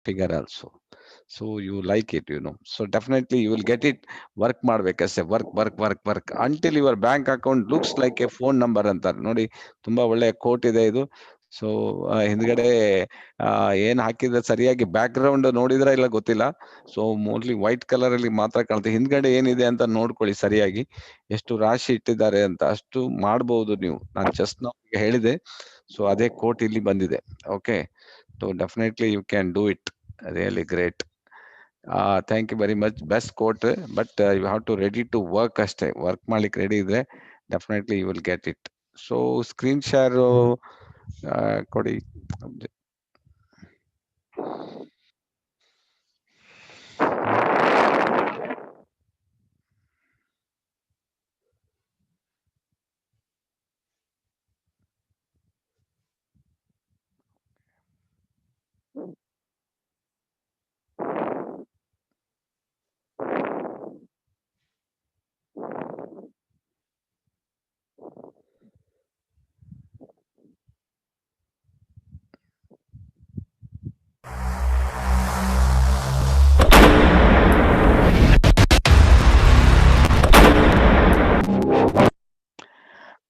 figure also. So you like it, so definitely you will get it. Work ಮಾಡ್ಬೇಕಷ್ಟೇ, work until your bank account looks like a phone number ಅಂತಾರೆ ನೋಡಿ. ತುಂಬಾ ಒಳ್ಳೆ coat ಇದೆ ಇದು. So ಹಿಂದ್ಗಡೆ ಏನ್ ಹಾಕಿದ್ರೆ ಸರಿಯಾಗಿ ಬ್ಯಾಕ್ ಗ್ರೌಂಡ್ ನೋಡಿದ್ರೆ ಇಲ್ಲ ಗೊತ್ತಿಲ್ಲ. ಸೊ ಮೋಸ್ಟ್ಲಿ ವೈಟ್ ಕಲರ್ ಅಲ್ಲಿ ಮಾತ್ರ ಕಾಣುತ್ತೆ. ಹಿಂದ್ಗಡೆ ಏನಿದೆ ಅಂತ ನೋಡ್ಕೊಳ್ಳಿ ಸರಿಯಾಗಿ, ಎಷ್ಟು ರಾಶಿ ಇಟ್ಟಿದ್ದಾರೆ ಅಂತ. ಅಷ್ಟು ಮಾಡಬಹುದು ನೀವು. ನಾನು ಜಸ್ಟ್ ನಾವು ಹೇಳಿದೆ. ಸೊ ಅದೇ ಕೋಟ್ ಇಲ್ಲಿ ಬಂದಿದೆ. Okay, so definitely you can do it. Really great. Thank you very much. Best quote. But you have to ready to work ಅಷ್ಟೇ. ವರ್ಕ್ ಮಾಡ್ಲಿಕ್ಕೆ ರೆಡಿ ಇದ್ರೆ definitely you will get it. So screen share ಕೊಡಿ.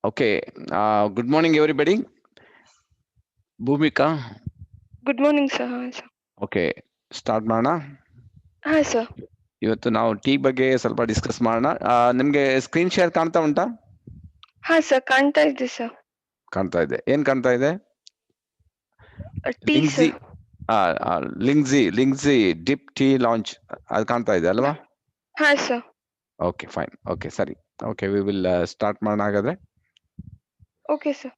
Okay. Good morning, everybody. Bhumika. Good morning sir. Okay, start ಮಾಡೋಣ. ಹಾ sir. ಇವತ್ತು ನಾವು tea ಬಗ್ಗೆ ಸ್ವಲ್ಪ ಡಿಸ್ಕಸ್ ಮಾಡೋಣ. ನಿಮ್ಗೆ ಸ್ಕ್ರೀನ್ ಶೇರ್ ಕಾಣ್ತಾ ಉಂಟಾ? ಹಾ ಸರ್, ಕಾಣ್ತಾ ಇದೆ ಸರ್. ಕಾಣ್ತಾ ಇದೆ. ಏನ್ ಕಾಣ್ತಾ ಇದೆ? Tea Lingzhi. Sir. Lingzhi dip tea launch ಅದು ಕಾಣ್ತಾ ಇದೆ ಅಲ್ವಾ? ಹಾ ಸರ್. Okay, fine. ಓಕೆ, ಸರಿ. ಓಕೆ, ವಿ ವಿಲ್ ಸ್ಟಾರ್ಟ್ ಮಾಡೋಣ ಹಾಗಾದ್ರೆ. Okay sir.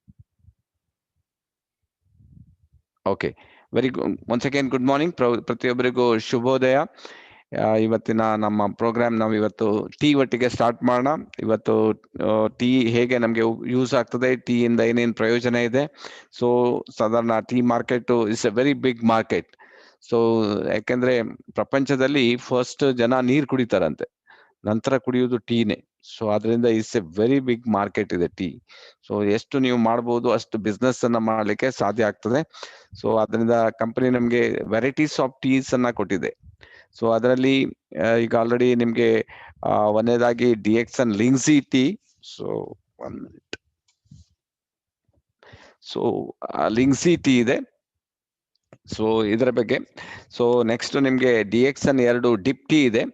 Okay, very good. Once again good morning ಪ್ರತಿಯೊಬ್ಬರಿಗೂ ಶುಭೋದಯ. ಇವತ್ತಿನ ನಮ್ಮ ಪ್ರೋಗ್ರಾಮ್ ನಾವು ಇವತ್ತು ಟೀ ಒಟ್ಟಿಗೆ ಸ್ಟಾರ್ಟ್ ಮಾಡೋಣ. ಇವತ್ತು ಟೀ ಹೇಗೆ ನಮಗೆ ಯೂಸ್ ಆಗ್ತದೆ, ಟೀ ಇಂದ ಏನೇನು ಪ್ರಯೋಜನ ಇದೆ. ಸೊ ಸಾಧಾರಣ tea market is a very big market. So ಯಾಕೆಂದ್ರೆ ಪ್ರಪಂಚದಲ್ಲಿ ಫಸ್ಟ್ ಜನ ನೀರು ಕುಡಿತಾರಂತೆ, ನಂತರ ಕುಡಿಯೋದು ಟೀನೇ. ಸೊ ಅದರಿಂದ it's a very big market ಇದೆ ಟೀ. ಸೊ ಎಷ್ಟು ನೀವು ಮಾಡ್ಬೋದು ಅಷ್ಟು ಬಿಸ್ನೆಸ್ ಅನ್ನ ಮಾಡ್ಲಿಕ್ಕೆ ಸಾಧ್ಯ ಆಗ್ತದೆ. ಸೊ ಅದರಿಂದ ಕಂಪನಿ ನಮ್ಗೆ ವೆರೈಟೀಸ್ ಆಫ್ ಟೀಸ್ ಅನ್ನ ಕೊಟ್ಟಿದೆ. ಸೊ ಅದರಲ್ಲಿ ಈಗ ಆಲ್ರೆಡಿ ನಿಮ್ಗೆ ಒಂದನೇದಾಗಿ DXN Lingzhi tea. So 1 minute. So Lingzhi tea ಇದೆ. ಸೊ ಇದರ ಬಗ್ಗೆ. ಸೊ ನೆಕ್ಸ್ಟ್ ನಿಮ್ಗೆ ಡಿಎಕ್ಸನ್ 2 ಡಿಪ್ ಟೀ ಇದೆ.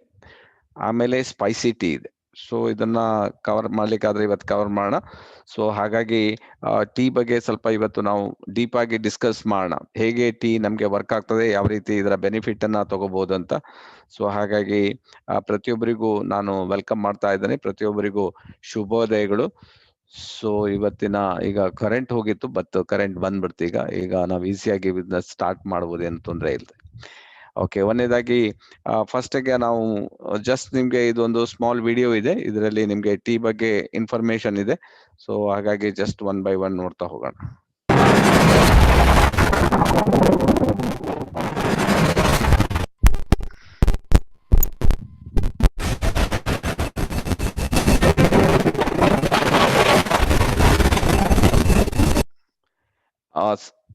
ಆಮೇಲೆ ಸ್ಪೈಸಿ ಟೀ ಇದೆ. ಸೊ ಇದನ್ನ ಕವರ್ ಮಾಡ್ಲಿಕ್ಕಾದ್ರೆ ಇವತ್ತು ಕವರ್ ಮಾಡೋಣ. ಸೊ ಹಾಗಾಗಿ ಟೀ ಬಗ್ಗೆ ಸ್ವಲ್ಪ ಇವತ್ತು ನಾವು ಡೀಪ್ ಆಗಿ ಡಿಸ್ಕಸ್ ಮಾಡೋಣ. ಹೇಗೆ ಟೀ ನಮ್ಗೆ ವರ್ಕ್ ಆಗ್ತದೆ, ಯಾವ ರೀತಿ ಇದರ ಬೆನಿಫಿಟ್ ಅನ್ನ ತಗೋಬಹುದು ಅಂತ. ಸೊ ಹಾಗಾಗಿ ಪ್ರತಿಯೊಬ್ಬರಿಗೂ ನಾನು ವೆಲ್ಕಮ್ ಮಾಡ್ತಾ ಇದ್ದೇನೆ. ಪ್ರತಿಯೊಬ್ಬರಿಗೂ ಶುಭೋದಯಗಳು. ಸೊ ಇವತ್ತಿನ ಈಗ ಕರೆಂಟ್ ಹೋಗಿತ್ತು, ಬಟ್ ಕರೆಂಟ್ ಬಂದ್ಬಿಡ್ತು. ಈಗ ನಾವು ಈಸಿಯಾಗಿ ಬಿಸ್ನೆಸ್ ಸ್ಟಾರ್ಟ್ ಮಾಡ್ಬೋದು, ಏನು ತೊಂದರೆ ಇಲ್ಲ. ಓಕೆ, ಒಂದನೇದಾಗಿ ಫಸ್ಟ್ಗೆ ನಾವು ಜಸ್ಟ್ ನಿಮ್ಗೆ ಇದೊಂದು ಸ್ಮಾಲ್ ವಿಡಿಯೋ ಇದೆ. ಇದರಲ್ಲಿ ನಿಮ್ಗೆ ಟೀ ಬಗ್ಗೆ ಇನ್ಫಾರ್ಮೇಶನ್ ಇದೆ. ಸೊ ಹಾಗಾಗಿ ಜಸ್ಟ್ 1 by 1 ನೋಡ್ತಾ ಹೋಗೋಣ.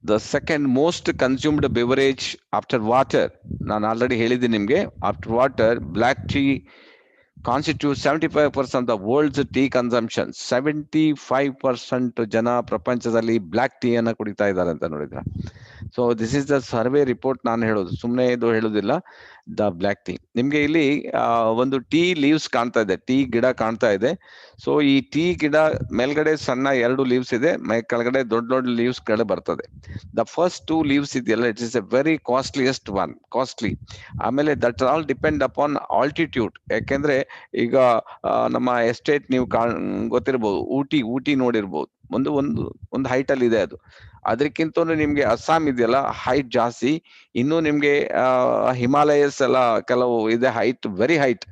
The second most consumed beverage after water. ನಾನು ಆಲ್ರೆಡಿ ಹೇಳಿದ್ದೀನಿ ನಿಮ್ಗೆ. After water, black tea constitutes 75% of the world's tea consumption. 75% ಜನ ಪ್ರಪಂಚದಲ್ಲಿ ಬ್ಲ್ಯಾಕ್ ಟೀ ಅನ್ನ ಕುಡಿತಾ ಇದ್ದಾರೆ ಅಂತ ನೋಡಿದ್ರ. So this is the survey report. ನಾನು ಹೇಳೋದು ಸುಮ್ಮನೆ ಇದು ಹೇಳೋದಿಲ್ಲ. The black tea. ನಿಮ್ಗೆ ಇಲ್ಲಿ ಒಂದು ಟೀ ಲೀವ್ಸ್ ಕಾಣ್ತಾ ಇದೆ, ಟೀ ಗಿಡ ಕಾಣ್ತಾ ಇದೆ. ಸೊ ಈ ಟೀ ಗಿಡ ಮೇಲ್ಗಡೆ ಸಣ್ಣ 2 ಲೀವ್ಸ್ ಇದೆ, ಕೆಳಗಡೆ ದೊಡ್ಡ ದೊಡ್ಡ ಲೀವ್ಸ್ ಗಳು ಬರ್ತದೆ. ದ ಫಸ್ಟ್ 2 ಲೀವ್ಸ್ ಇದೆಯಲ್ಲ, it is a very costliest one, costly. ಆಮೇಲೆ that all depend upon altitude. ಯಾಕೆಂದ್ರೆ ಈಗ ನಮ್ಮ ಎಸ್ಟೇಟ್ ನೀವು ಗೊತ್ತಿರ್ಬೋದು, ಊಟಿ ನೋಡಿರ್ಬೋದು. ಒಂದು ಹೈಟ್ ಅಲ್ಲಿ ಇದೆ ಅದು. ಅದಕ್ಕಿಂತ ನಿಮ್ಗೆ ಅಸ್ಸಾಂ ಇದೆಯಲ್ಲ, ಹೈಟ್ ಜಾಸ್ತಿ. ಇನ್ನು ನಿಮ್ಗೆ ಹಿಮಾಲಯಸ್ ಎಲ್ಲ ಕೆಲವು ಇದೆ, ಹೈಟ್, ವೆರಿ ಹೈಟ್.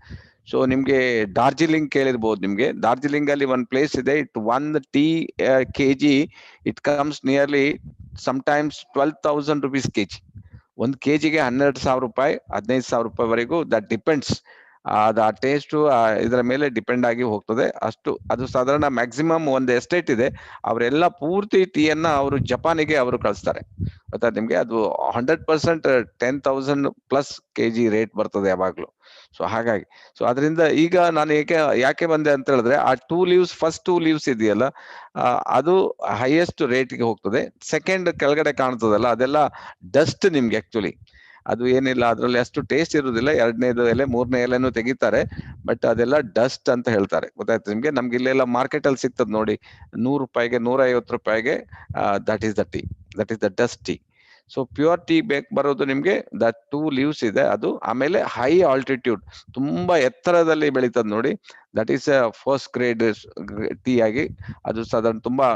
ಸೊ ನಿಮ್ಗೆ ಡಾರ್ಜಿಲಿಂಗ್ ಕೇಳಿರ್ಬೋದು. ನಿಮ್ಗೆ ಡಾರ್ಜಿಲಿಂಗ್ ಅಲ್ಲಿ ಒಂದು ಪ್ಲೇಸ್ ಇದೆ. It 1 tea kg it comes nearly sometimes 12,000 rupees kg. 1 kgಗೆ 12,000 ರೂಪಾಯಿ, 15,000 ರೂಪಾಯಿವರೆಗೂ. ದಟ್ ಡಿಪೆಂಡ್ಸ್ ಆ ಟೇಸ್ಟ್ ಇದರ ಮೇಲೆ ಡಿಪೆಂಡ್ ಆಗಿ ಹೋಗ್ತದೆ. ಅಷ್ಟು ಅದು ಸಾಧಾರಣ ಮ್ಯಾಕ್ಸಿಮಮ್ ಒಂದು ಎಸ್ಟೇಟ್ ಇದೆ, ಅವರೆಲ್ಲ ಪೂರ್ತಿ ಟೀಯನ್ನ ಅವರು ಜಪಾನಿಗೆ ಅವರು ಕಳಿಸ್ತಾರೆ. ಗೊತ್ತಾ ನಿಮ್ಗೆ? ಅದು 100% 10,000 ಪ್ಲಸ್ ಕೆಜಿ ರೇಟ್ ಬರ್ತದೆ ಯಾವಾಗ್ಲೂ. ಸೊ ಹಾಗಾಗಿ ಅದರಿಂದ ಈಗ ನಾನು ಯಾಕೆ ಬಂದೆ ಅಂತ ಹೇಳಿದ್ರೆ, ಆ 2 ಲೀವ್ಸ್ ಫಸ್ಟ್ 2 ಲೀವ್ಸ್ ಇದೆಯಲ್ಲ, ಅದು ಹೈಯೆಸ್ಟ್ ರೇಟ್ಗೆ ಹೋಗ್ತದೆ. ಸೆಕೆಂಡ್ ಕೆಳಗಡೆ ಕಾಣ್ತದಲ್ಲ, ಅದೆಲ್ಲ ಡಸ್ಟ್ ನಿಮ್ಗೆ ಆಕ್ಚುಲಿ. ಅದು ಏನಿಲ್ಲ, ಅದ್ರಲ್ಲಿ ಅಷ್ಟು ಟೇಸ್ಟ್ ಇರುವುದಿಲ್ಲ. 2ನೇದು ಎಲೆ 3ನೇ ಎಲೆನೂ ತೆಗಿತಾರೆ, ಬಟ್ ಅದೆಲ್ಲ ಡಸ್ಟ್ ಅಂತ ಹೇಳ್ತಾರೆ. ಗೊತ್ತಾಯ್ತು ನಿಮ್ಗೆ? ನಮ್ಗೆ ಇಲ್ಲೆಲ್ಲ ಮಾರ್ಕೆಟ್ ಅಲ್ಲಿ ಸಿಗ್ತದೆ ನೋಡಿ, 100 ರೂಪಾಯಿಗೆ 150 ರೂಪಾಯಿಗೆ. That is the tea, that is the dust tea. So pure tea ಬರೋದು ನಿಮ್ಗೆ ದಟ್ 2 ಲೀವ್ಸ್ ಇದೆ ಅದು. ಆಮೇಲೆ ಹೈ ಆಲ್ಟಿಟ್ಯೂಡ್, ತುಂಬಾ ಎತ್ತರದಲ್ಲಿ ಬೆಳೀತದೆ ನೋಡಿ, that is first grade tea ಆಗಿ. ಅದು ಸಾಧಾರಣ ತುಂಬಾ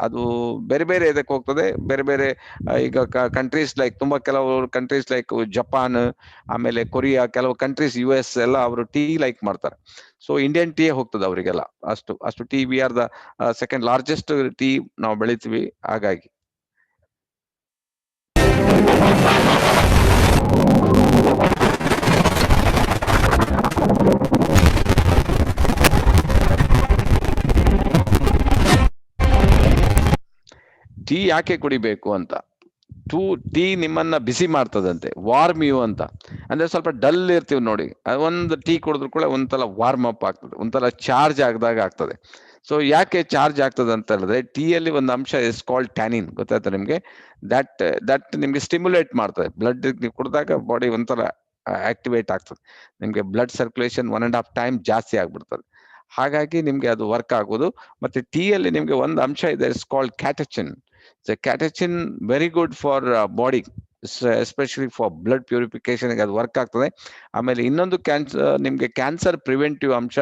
ಅದು ಬೇರೆ ಬೇರೆ ಇದಕ್ಕೆ ಹೋಗ್ತದೆ. ಬೇರೆ ಬೇರೆ ಈಗ ಕಂಟ್ರೀಸ್ ಲೈಕ್ ತುಂಬಾ ಕೆಲವು ಕಂಟ್ರೀಸ್ ಲೈಕ್ ಜಪಾನ್, ಆಮೇಲೆ ಕೊರಿಯಾ, ಕೆಲವು ಕಂಟ್ರೀಸ್ US ಎಲ್ಲ ಅವರು ಟೀ ಲೈಕ್ ಮಾಡ್ತಾರೆ. ಸೊ ಇಂಡಿಯನ್ ಟೀ ಹೋಗ್ತದೆ ಅವರಿಗೆಲ್ಲ. ಅಷ್ಟು tea, we are the second largest tea ನಾವು ಬೆಳಿತೀವಿ. ಹಾಗಾಗಿ ಟೀ ಯಾಕೆ ಕುಡಿಬೇಕು ಅಂತ. ಟೀ ನಿಮ್ಮನ್ನ ಬಿಸಿ ಮಾಡ್ತದಂತೆ, ವಾರ್ಮ್ ಯು ಅಂತ. ಅಂದ್ರೆ ಸ್ವಲ್ಪ ಡಲ್ ಇರ್ತೀವಿ ನೋಡಿ, ಒಂದು ಟೀ ಕುಡಿದ್ರು ಕೂಡ ಒಂಥರ ವಾರ್ಮ್ ಅಪ್ ಆಗ್ತದೆ, ಒಂಥರ ಚಾರ್ಜ್ ಆಗದಾಗ ಆಗ್ತದೆ. ಸೊ ಯಾಕೆ ಚಾರ್ಜ್ ಆಗ್ತದೆ ಅಂತ ಹೇಳಿದ್ರೆ, ಟೀಯಲ್ಲಿ ಒಂದು ಅಂಶ ಇಸ್ ಕಾಲ್ಡ್ ಟ್ಯಾನಿನ್. ಗೊತ್ತಾಯ್ತಾ ನಿಮ್ಗೆ? ದಟ್ ನಿಮ್ಗೆ ಸ್ಟಿಮ್ಯುಲೇಟ್ ಮಾಡ್ತದೆ. ಬ್ಲಡ್ ನೀವು ಕುಡಿದಾಗ ಬಾಡಿ ಒಂಥರ ಆಕ್ಟಿವೇಟ್ ಆಗ್ತದೆ, ನಿಮ್ಗೆ ಬ್ಲಡ್ ಸರ್ಕ್ಯುಲೇಷನ್ 1.5 ಟೈಮ್ ಜಾಸ್ತಿ ಆಗ್ಬಿಡ್ತದೆ. ಹಾಗಾಗಿ ನಿಮ್ಗೆ ಅದು ವರ್ಕ್ ಆಗೋದು. ಮತ್ತೆ ಟೀಯಲ್ಲಿ ನಿಮ್ಗೆ ಒಂದು ಅಂಶ ಇದೆ, it's called catechin. Catechin very good for body, especially for blood purification ಅದು ವರ್ಕ್ ಆಗ್ತದೆ. ಆಮೇಲೆ ಇನ್ನೊಂದು ನಿಮ್ಗೆ ಕ್ಯಾನ್ಸರ್ ಪ್ರಿವೆಂಟಿವ್ ಅಂಶ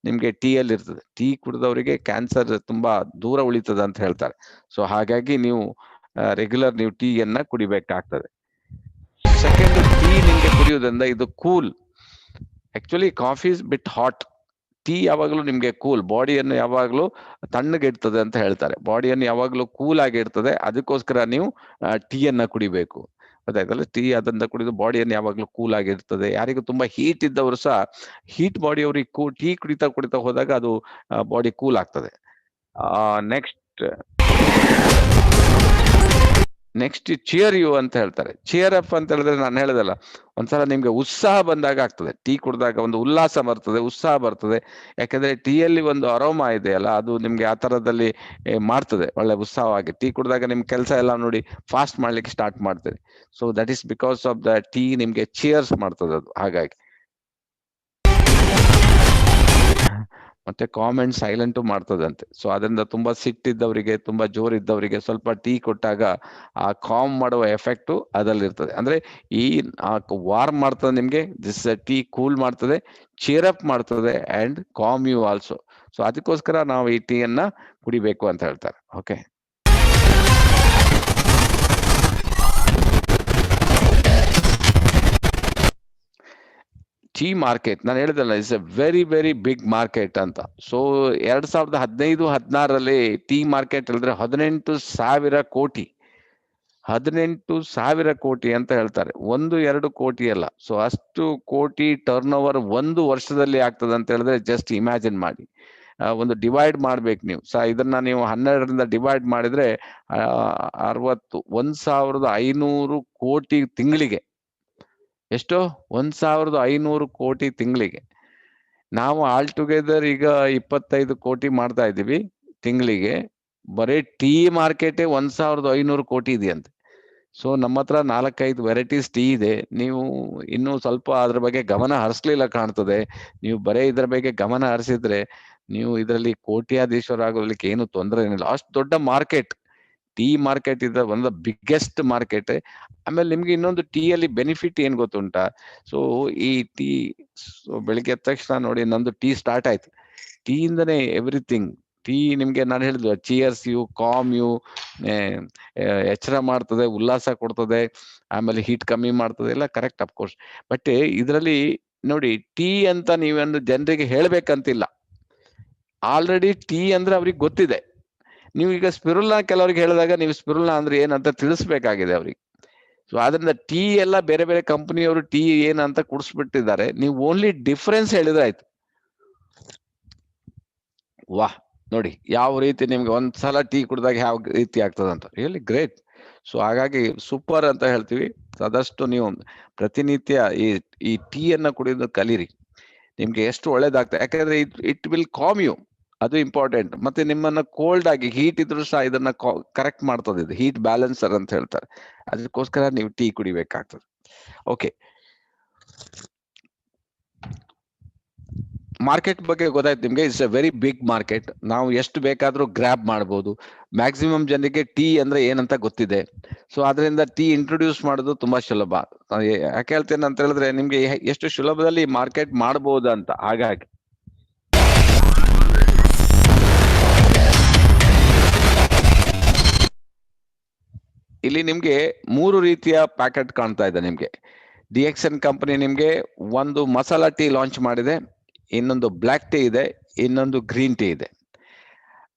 ನಿಮ್ಗೆ ಟೀಯಲ್ಲಿ ಇರ್ತದೆ. ಟೀ ಕುಡಿದವರಿಗೆ ಕ್ಯಾನ್ಸರ್ ತುಂಬಾ ದೂರ ಉಳಿತದೆ ಅಂತ ಹೇಳ್ತಾರೆ. ಸೊ ಹಾಗಾಗಿ ನೀವು ರೆಗ್ಯುಲರ್ ನೀವು ಟೀಯನ್ನ ಕುಡಿಬೇಕಾಗ್ತದೆ. ಸೆಕೆಂಡ್, ಟೀ ನಿಮ್ಗೆ ಕುಡಿಯೋದ್ರಿಂದ ಇದು cool. Actually coffee is bit hot, tea ಯಾವಾಗಲೂ ನಿಮ್ಗೆ ಕೂಲ್, ಬಾಡಿಯನ್ನು ಯಾವಾಗಲೂ ತಣ್ಣಗೆ ಇಡ್ತದೆ ಅಂತ ಹೇಳ್ತಾರೆ. ಬಾಡಿಯನ್ನು ಯಾವಾಗಲೂ ಕೂಲ್ ಆಗಿ ಇಡ್ತದೆ. ಅದಕ್ಕೋಸ್ಕರ ನೀವು ಟೀಯನ್ನ ಕುಡಿಬೇಕು. ಗೊತ್ತಾಯ್ತಲ್ಲ? ಟೀ ಅದನ್ನ ಕುಡಿದು ಬಾಡಿಯನ್ನು ಯಾವಾಗಲೂ ಕೂಲ್ ಆಗಿ ಇರ್ತದೆ. ಯಾರಿಗೂ ತುಂಬಾ ಹೀಟ್ ಇದ್ದವರು ಸಹ, ಹೀಟ್ ಬಾಡಿ ಅವ್ರಿಗೆ ಟೀ ಕುಡಿತಾ ಕುಡಿತಾ ಹೋದಾಗ ಅದು ಬಾಡಿ ಕೂಲ್ ಆಗ್ತದೆ. ನೆಕ್ಸ್ಟ್ ಚಿಯರ್ ಯು ಅಂತ ಹೇಳ್ತಾರೆ. ಚಿಯರ್ ಅಪ್ ಅಂತ ಹೇಳಿದ್ರೆ ನಾನು ಹೇಳಿದಲ್ಲ, ಒಂದ್ಸಲ ನಿಮ್ಗೆ ಉತ್ಸಾಹ ಬಂದಾಗ ಆಗ್ತದೆ. ಟೀ ಕುಡಿದಾಗ ಒಂದು ಉಲ್ಲಾಸ ಬರ್ತದೆ, ಉತ್ಸಾಹ ಬರ್ತದೆ. ಯಾಕಂದ್ರೆ ಟೀಯಲ್ಲಿ ಒಂದು ಅರೋಮಾ ಇದೆಯಲ್ಲ, ಅದು ನಿಮ್ಗೆ ಆ ತರದಲ್ಲಿ ಮಾಡ್ತದೆ ಒಳ್ಳೆ ಉತ್ಸಾಹವಾಗಿ. ಟೀ ಕುಡಿದಾಗ ನಿಮ್ ಕೆಲಸ ಎಲ್ಲ ನೋಡಿ ಫಾಸ್ಟ್ ಮಾಡ್ಲಿಕ್ಕೆ ಸ್ಟಾರ್ಟ್ ಮಾಡ್ತದೆ. So that is because of the tea ನಿಮ್ಗೆ ಚಿಯರ್ಸ್ ಮಾಡ್ತದೆ ಅದು. ಹಾಗಾಗಿ ಮತ್ತೆ ಕಾಮೆಂಟ್ ಸೈಲೆಂಟು ಮಾಡ್ತದಂತೆ. ಸೊ ಅದರಿಂದ ತುಂಬಾ ಸಿಟ್ಟಿದ್ದವರಿಗೆ, ತುಂಬಾ ಜೋರಿದ್ದವರಿಗೆ ಸ್ವಲ್ಪ ಟೀ ಕೊಟ್ಟಾಗ ಆ ಕಾಮ್ ಮಾಡುವ ಎಫೆಕ್ಟು ಅದರಲ್ಲಿರ್ತದೆ. ಅಂದ್ರೆ ಈ ವಾರ್ಮ್ ಮಾಡ್ತದೆ ನಿಮ್ಗೆ, ದಿಸ್ ಟೀ ಕೂಲ್ ಮಾಡ್ತದೆ, ಚೀರ್ ಅಪ್ ಮಾಡ್ತದೆ, and calm you also. So ಅದಕ್ಕೋಸ್ಕರ ನಾವು ಈ ಟೀಯನ್ನ ಕುಡಿಬೇಕು ಅಂತ ಹೇಳ್ತಾರೆ. ಓಕೆ, ಟೀ ಮಾರ್ಕೆಟ್ ನಾನು ಹೇಳಿದಲ್ಲ, is a very very big market ಅಂತ. ಸೊ 2015-16ರಲ್ಲಿ ಟೀ ಮಾರ್ಕೆಟ್ ಹೇಳಿದ್ರೆ 18,000 ಕೋಟಿ, 18,000 ಕೋಟಿ ಅಂತ ಹೇಳ್ತಾರೆ. 1-2 ಕೋಟಿ ಅಲ್ಲ. ಸೊ ಅಷ್ಟು ಕೋಟಿ ಟರ್ನ್ ಓವರ್ ಒಂದು ವರ್ಷದಲ್ಲಿ ಆಗ್ತದೆ ಅಂತ ಹೇಳಿದ್ರೆ ಜಸ್ಟ್ ಇಮ್ಯಾಜಿನ್ ಮಾಡಿ. ಒಂದು ಡಿವೈಡ್ ಮಾಡ್ಬೇಕು ನೀವು ಇದನ್ನ ನೀವು 12ರಿಂದ ಡಿವೈಡ್ ಮಾಡಿದ್ರೆ 60, 1,500 ಕೋಟಿ ತಿಂಗಳಿಗೆ. ಎಷ್ಟು? 1,500 ಕೋಟಿ ತಿಂಗಳಿಗೆ. ನಾವು ಆಲ್ ಟುಗೆದರ್ ಈಗ 25 ಕೋಟಿ ಮಾಡ್ತಾ ಇದ್ದೀವಿ ತಿಂಗಳಿಗೆ. ಬರೀ ಟೀ ಮಾರ್ಕೆಟೇ 1,500 ಕೋಟಿ ಇದೆಯಂತೆ. ಸೊ ನಮ್ಮ ಹತ್ರ 4-5 ವೆರೈಟೀಸ್ ಟೀ ಇದೆ. ನೀವು ಇನ್ನೂ ಸ್ವಲ್ಪ ಅದ್ರ ಬಗ್ಗೆ ಗಮನ ಹರಿಸ್ಲಿಲ್ಲ ಕಾಣ್ತದೆ. ನೀವು ಬರೇ ಇದ್ರ ಬಗ್ಗೆ ಗಮನ ಹರಿಸಿದ್ರೆ ನೀವು ಇದರಲ್ಲಿ ಕೋಟ್ಯಾಧೀಶ್ವರ ಆಗೋದಕ್ಕೆ ಏನು ತೊಂದರೆ ಏನಿಲ್ಲ. ಅಷ್ಟು ದೊಡ್ಡ ಮಾರ್ಕೆಟ್, ಟೀ ಮಾರ್ಕೆಟ್ ಇದೆ, ಒಂದು ಬಿಗ್ಗೆಸ್ಟ್ ಮಾರ್ಕೆಟ್. ಆಮೇಲೆ ನಿಮ್ಗೆ ಇನ್ನೊಂದು ಟೀಯಲ್ಲಿ ಬೆನಿಫಿಟ್ ಏನ್ ಗೊತ್ತುಂಟಾ? ಸೊ ಈ ಟೀ ಬೆಳಿಗ್ಗೆ ಎದ್ದ ತಕ್ಷಣ ನೋಡಿ, ನಂದು ಟೀ ಸ್ಟಾರ್ಟ್ ಆಯ್ತು. ಟೀ ಇಂದನೇ ಎವ್ರಿಥಿಂಗ್. ಟೀ ನಿಮ್ಗೆ ನಾನು ಹೇಳಿದ್ವಿ, ಚಿಯರ್ಸ್ ಯು, ಕಾಮ್ ಯು, ಎಚ್ಚರ ಮಾಡ್ತದೆ, ಉಲ್ಲಾಸ ಕೊಡ್ತದೆ, ಆಮೇಲೆ ಹೀಟ್ ಕಮ್ಮಿ ಮಾಡ್ತದೆ, ಎಲ್ಲ ಕರೆಕ್ಟ್ ಅಫ್ಕೋರ್ಸ್. ಬಟ್ ಇದರಲ್ಲಿ ನೋಡಿ, ಟೀ ಅಂತ ನೀವೊಂದು ಜನರಿಗೆ ಹೇಳ್ಬೇಕಂತಿಲ್ಲ. ಆಲ್ರೆಡಿ ಟೀ ಅಂದ್ರೆ ಅವ್ರಿಗೆ ಗೊತ್ತಿದೆ. ನೀವು ಈಗ ಸ್ಪಿರುಲ್ನಾ ಕೆಲವ್ರಿಗೆ ಹೇಳಿದಾಗ ನೀವು ಸ್ಪಿರುಲ್ನಾ ಅಂದ್ರೆ ಏನಂತ ತಿಳಿಸ್ಬೇಕಾಗಿದೆ ಅವ್ರಿಗೆ. ಸೊ ಅದರಿಂದ ಟೀ ಎಲ್ಲ ಬೇರೆ ಬೇರೆ ಕಂಪನಿಯವರು ಟೀ ಏನಂತ ಕುಡಿಸ್ಬಿಟ್ಟಿದ್ದಾರೆ. ನೀವು ಓನ್ಲಿ ಡಿಫರೆನ್ಸ್ ಹೇಳಿದ್ರೆ ಆಯ್ತು. ವಾಹ್, ನೋಡಿ ಯಾವ ರೀತಿ ನಿಮ್ಗೆ ಒಂದ್ಸಲ ಟೀ ಕುಡಿದಾಗ ಯಾವ ರೀತಿ ಆಗ್ತದಂತ. Really great. ಸೊ ಹಾಗಾಗಿ ಸೂಪರ್ ಅಂತ ಹೇಳ್ತೀವಿ. ಆದಷ್ಟು ನೀವು ಪ್ರತಿನಿತ್ಯ ಈ ಟೀ ಅನ್ನ ಕುಡಿಯೋದು ಕಲೀರಿ. ನಿಮ್ಗೆ ಎಷ್ಟು ಒಳ್ಳೇದಾಗ್ತದೆ, ಯಾಕಂದ್ರೆ ಇಟ್ ವಿಲ್ ಕಾಮ್ ಯು, ಅದು ಇಂಪಾರ್ಟೆಂಟ್. ಮತ್ತೆ ನಿಮ್ಮನ್ನ ಕೋಲ್ಡ್ ಆಗಿ ಹೀಟ್ ಇದ್ರು ಸಹ ಇದನ್ನ ಕರೆಕ್ಟ್ ಮಾಡ್ತದೆ. ಇದು ಹೀಟ್ ಬ್ಯಾಲೆನ್ಸರ್ ಅಂತ ಹೇಳ್ತಾರೆ. ಅದಕ್ಕೋಸ್ಕರ ನೀವು ಟೀ ಕುಡಿಬೇಕಾಗ್ತದೆ. ಓಕೆ, ಮಾರ್ಕೆಟ್ ಬಗ್ಗೆ ಗೊತ್ತಾಯ್ತು ನಿಮ್ಗೆ. It's a very big market. ನಾವು ಎಷ್ಟು ಬೇಕಾದ್ರೂ ಗ್ರ್ಯಾಬ್ ಮಾಡ್ಬೋದು. ಮ್ಯಾಕ್ಸಿಮಮ್ ಜನರಿಗೆ ಟೀ ಅಂದ್ರೆ ಏನಂತ ಗೊತ್ತಿದೆ. ಸೊ ಅದರಿಂದ ಟೀ ಇಂಟ್ರೊಡ್ಯೂಸ್ ಮಾಡೋದು ತುಂಬಾ ಸುಲಭ. ಯಾಕೆ ಹೇಳ್ತೇನೆ ಅಂತ ಹೇಳಿದ್ರೆ, ನಿಮ್ಗೆ ಎಷ್ಟು ಸುಲಭದಲ್ಲಿ ಮಾರ್ಕೆಟ್ ಮಾಡಬಹುದು ಅಂತ. ಹಾಗಾಗಿ ಇಲ್ಲಿ ನಿಮ್ಗೆ 3 ರೀತಿಯ ಪ್ಯಾಕೆಟ್ ಕಾಣ್ತಾ ಇದೆ ನಿಮ್ಗೆ. DXN ಕಂಪನಿ ನಿಮ್ಗೆ ಒಂದು ಮಸಾಲಾ ಟೀ ಲಾಂಚ್ ಮಾಡಿದೆ, ಇನ್ನೊಂದು ಬ್ಲ್ಯಾಕ್ ಟೀ ಇದೆ, ಇನ್ನೊಂದು ಗ್ರೀನ್ ಟೀ ಇದೆ.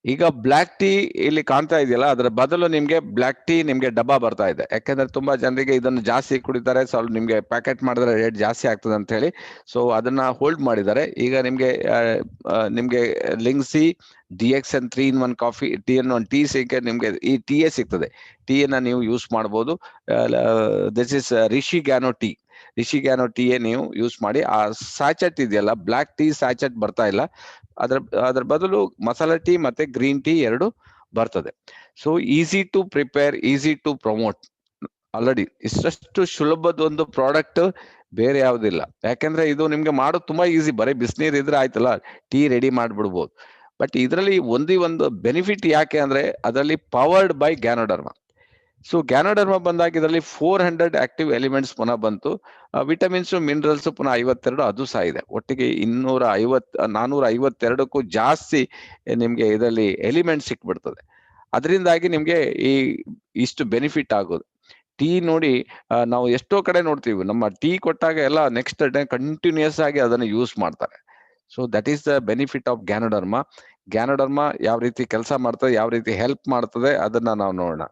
ಈಗ ಬ್ಲ್ಯಾಕ್ ಟೀ ಇಲ್ಲಿ ಕಾಣ್ತಾ ಇದೆಯಲ್ಲ, ಅದರ ಬದಲು ನಿಮ್ಗೆ ಬ್ಲ್ಯಾಕ್ ಟೀ ನಿಮ್ಗೆ ಡಬ್ಬಾ ಬರ್ತಾ ಇದೆ. ಯಾಕಂದ್ರೆ ತುಂಬಾ ಜನರಿಗೆ ಇದನ್ನು ಜಾಸ್ತಿ ಕುಡಿತಾರೆ, ಸ್ವಲ್ಪ ನಿಮ್ಗೆ ಪ್ಯಾಕೆಟ್ ಮಾಡಿದ್ರೆ ರೇಟ್ ಜಾಸ್ತಿ ಆಗ್ತದೆ ಅಂತ ಹೇಳಿ ಸೊ ಅದನ್ನ ಹೋಲ್ಡ್ ಮಾಡಿದ್ದಾರೆ. ಈಗ ನಿಮ್ಗೆ ಲಿಂಗ್ಸಿ DXN 3-in-1 ಕಾಫಿ ಟೀ ಸಿಕ್ಕ ನಿಮ್ಗೆ ಈ ಟೀಯೇ ಸಿಗ್ತದೆ. ಟೀಯನ್ನ ನೀವು ಯೂಸ್ ಮಾಡ್ಬೋದು. This is Reishi Gano tea. Reishi Gano ಟೀಯೇ ನೀವು ಯೂಸ್ ಮಾಡಿ. ಆ ಸ್ಯಾಚೆಟ್ ಇದೆಯಲ್ಲ, ಬ್ಲ್ಯಾಕ್ ಟೀ ಸ್ಯಾಚೆಟ್ ಬರ್ತಾ ಇಲ್ಲ. ಅದ್ರ ಬದಲು ಮಸಾಲಾ ಟೀ ಮತ್ತೆ ಗ್ರೀನ್ ಟೀ ಎರಡು ಬರ್ತದೆ. So easy to prepare, easy to promote. Already ಇಷ್ಟಷ್ಟು ಸುಲಭದ ಒಂದು ಪ್ರಾಡಕ್ಟ್ ಬೇರೆ ಯಾವುದಿಲ್ಲ. ಯಾಕಂದ್ರೆ ಇದು ನಿಮ್ಗೆ ಮಾಡೋದು ತುಂಬಾ ಈಸಿ. ಬರೀ ಬಿಸಿನೀರ್ ಇದ್ರೆ ಆಯ್ತಲ್ಲ, ಟೀ ರೆಡಿ ಮಾಡ್ಬಿಡ್ಬೋದು. ಬಟ್ ಇದರಲ್ಲಿ ಒಂದು ಬೆನಿಫಿಟ್ ಯಾಕೆ ಅಂದ್ರೆ, ಅದರಲ್ಲಿ powered by ganoderma. So ganoderma ಬಂದಾಗ ಇದರಲ್ಲಿ 400 ಆಕ್ಟಿವ್ ಎಲಿಮೆಂಟ್ಸ್ ಪುನಃ ಬಂತು. ವಿಟಮಿನ್ಸ್ ಮಿನರಲ್ಸ್ ಪುನಃ 52 ಅದು ಸಹ ಇದೆ. ಒಟ್ಟಿಗೆ 452ಕ್ಕೂ ಜಾಸ್ತಿ ನಿಮ್ಗೆ ಇದರಲ್ಲಿ ಎಲಿಮೆಂಟ್ಸ್ ಸಿಕ್ಬಿಡ್ತದೆ. ಅದರಿಂದಾಗಿ ನಿಮ್ಗೆ ಇಷ್ಟು ಬೆನಿಫಿಟ್ ಆಗೋದು. ಟೀ ನೋಡಿ, ನಾವು ಎಷ್ಟೋ ಕಡೆ ನೋಡ್ತೀವಿ, ನಮ್ಮ ಟೀ ಕೊಟ್ಟಾಗ ಎಲ್ಲ ನೆಕ್ಸ್ಟ್ ಡೇ ಕಂಟಿನ್ಯೂಸ್ ಆಗಿ ಅದನ್ನು ಯೂಸ್ ಮಾಡ್ತಾರೆ. So that is the benefit of ganoderma. Ganoderma ಯಾವ ರೀತಿ ಕೆಲಸ ಮಾಡ್ತದೆ, ಯಾವ ರೀತಿ ಹೆಲ್ಪ್ ಮಾಡ್ತದೆ, ಅದನ್ನ ನಾವು ನೋಡೋಣ.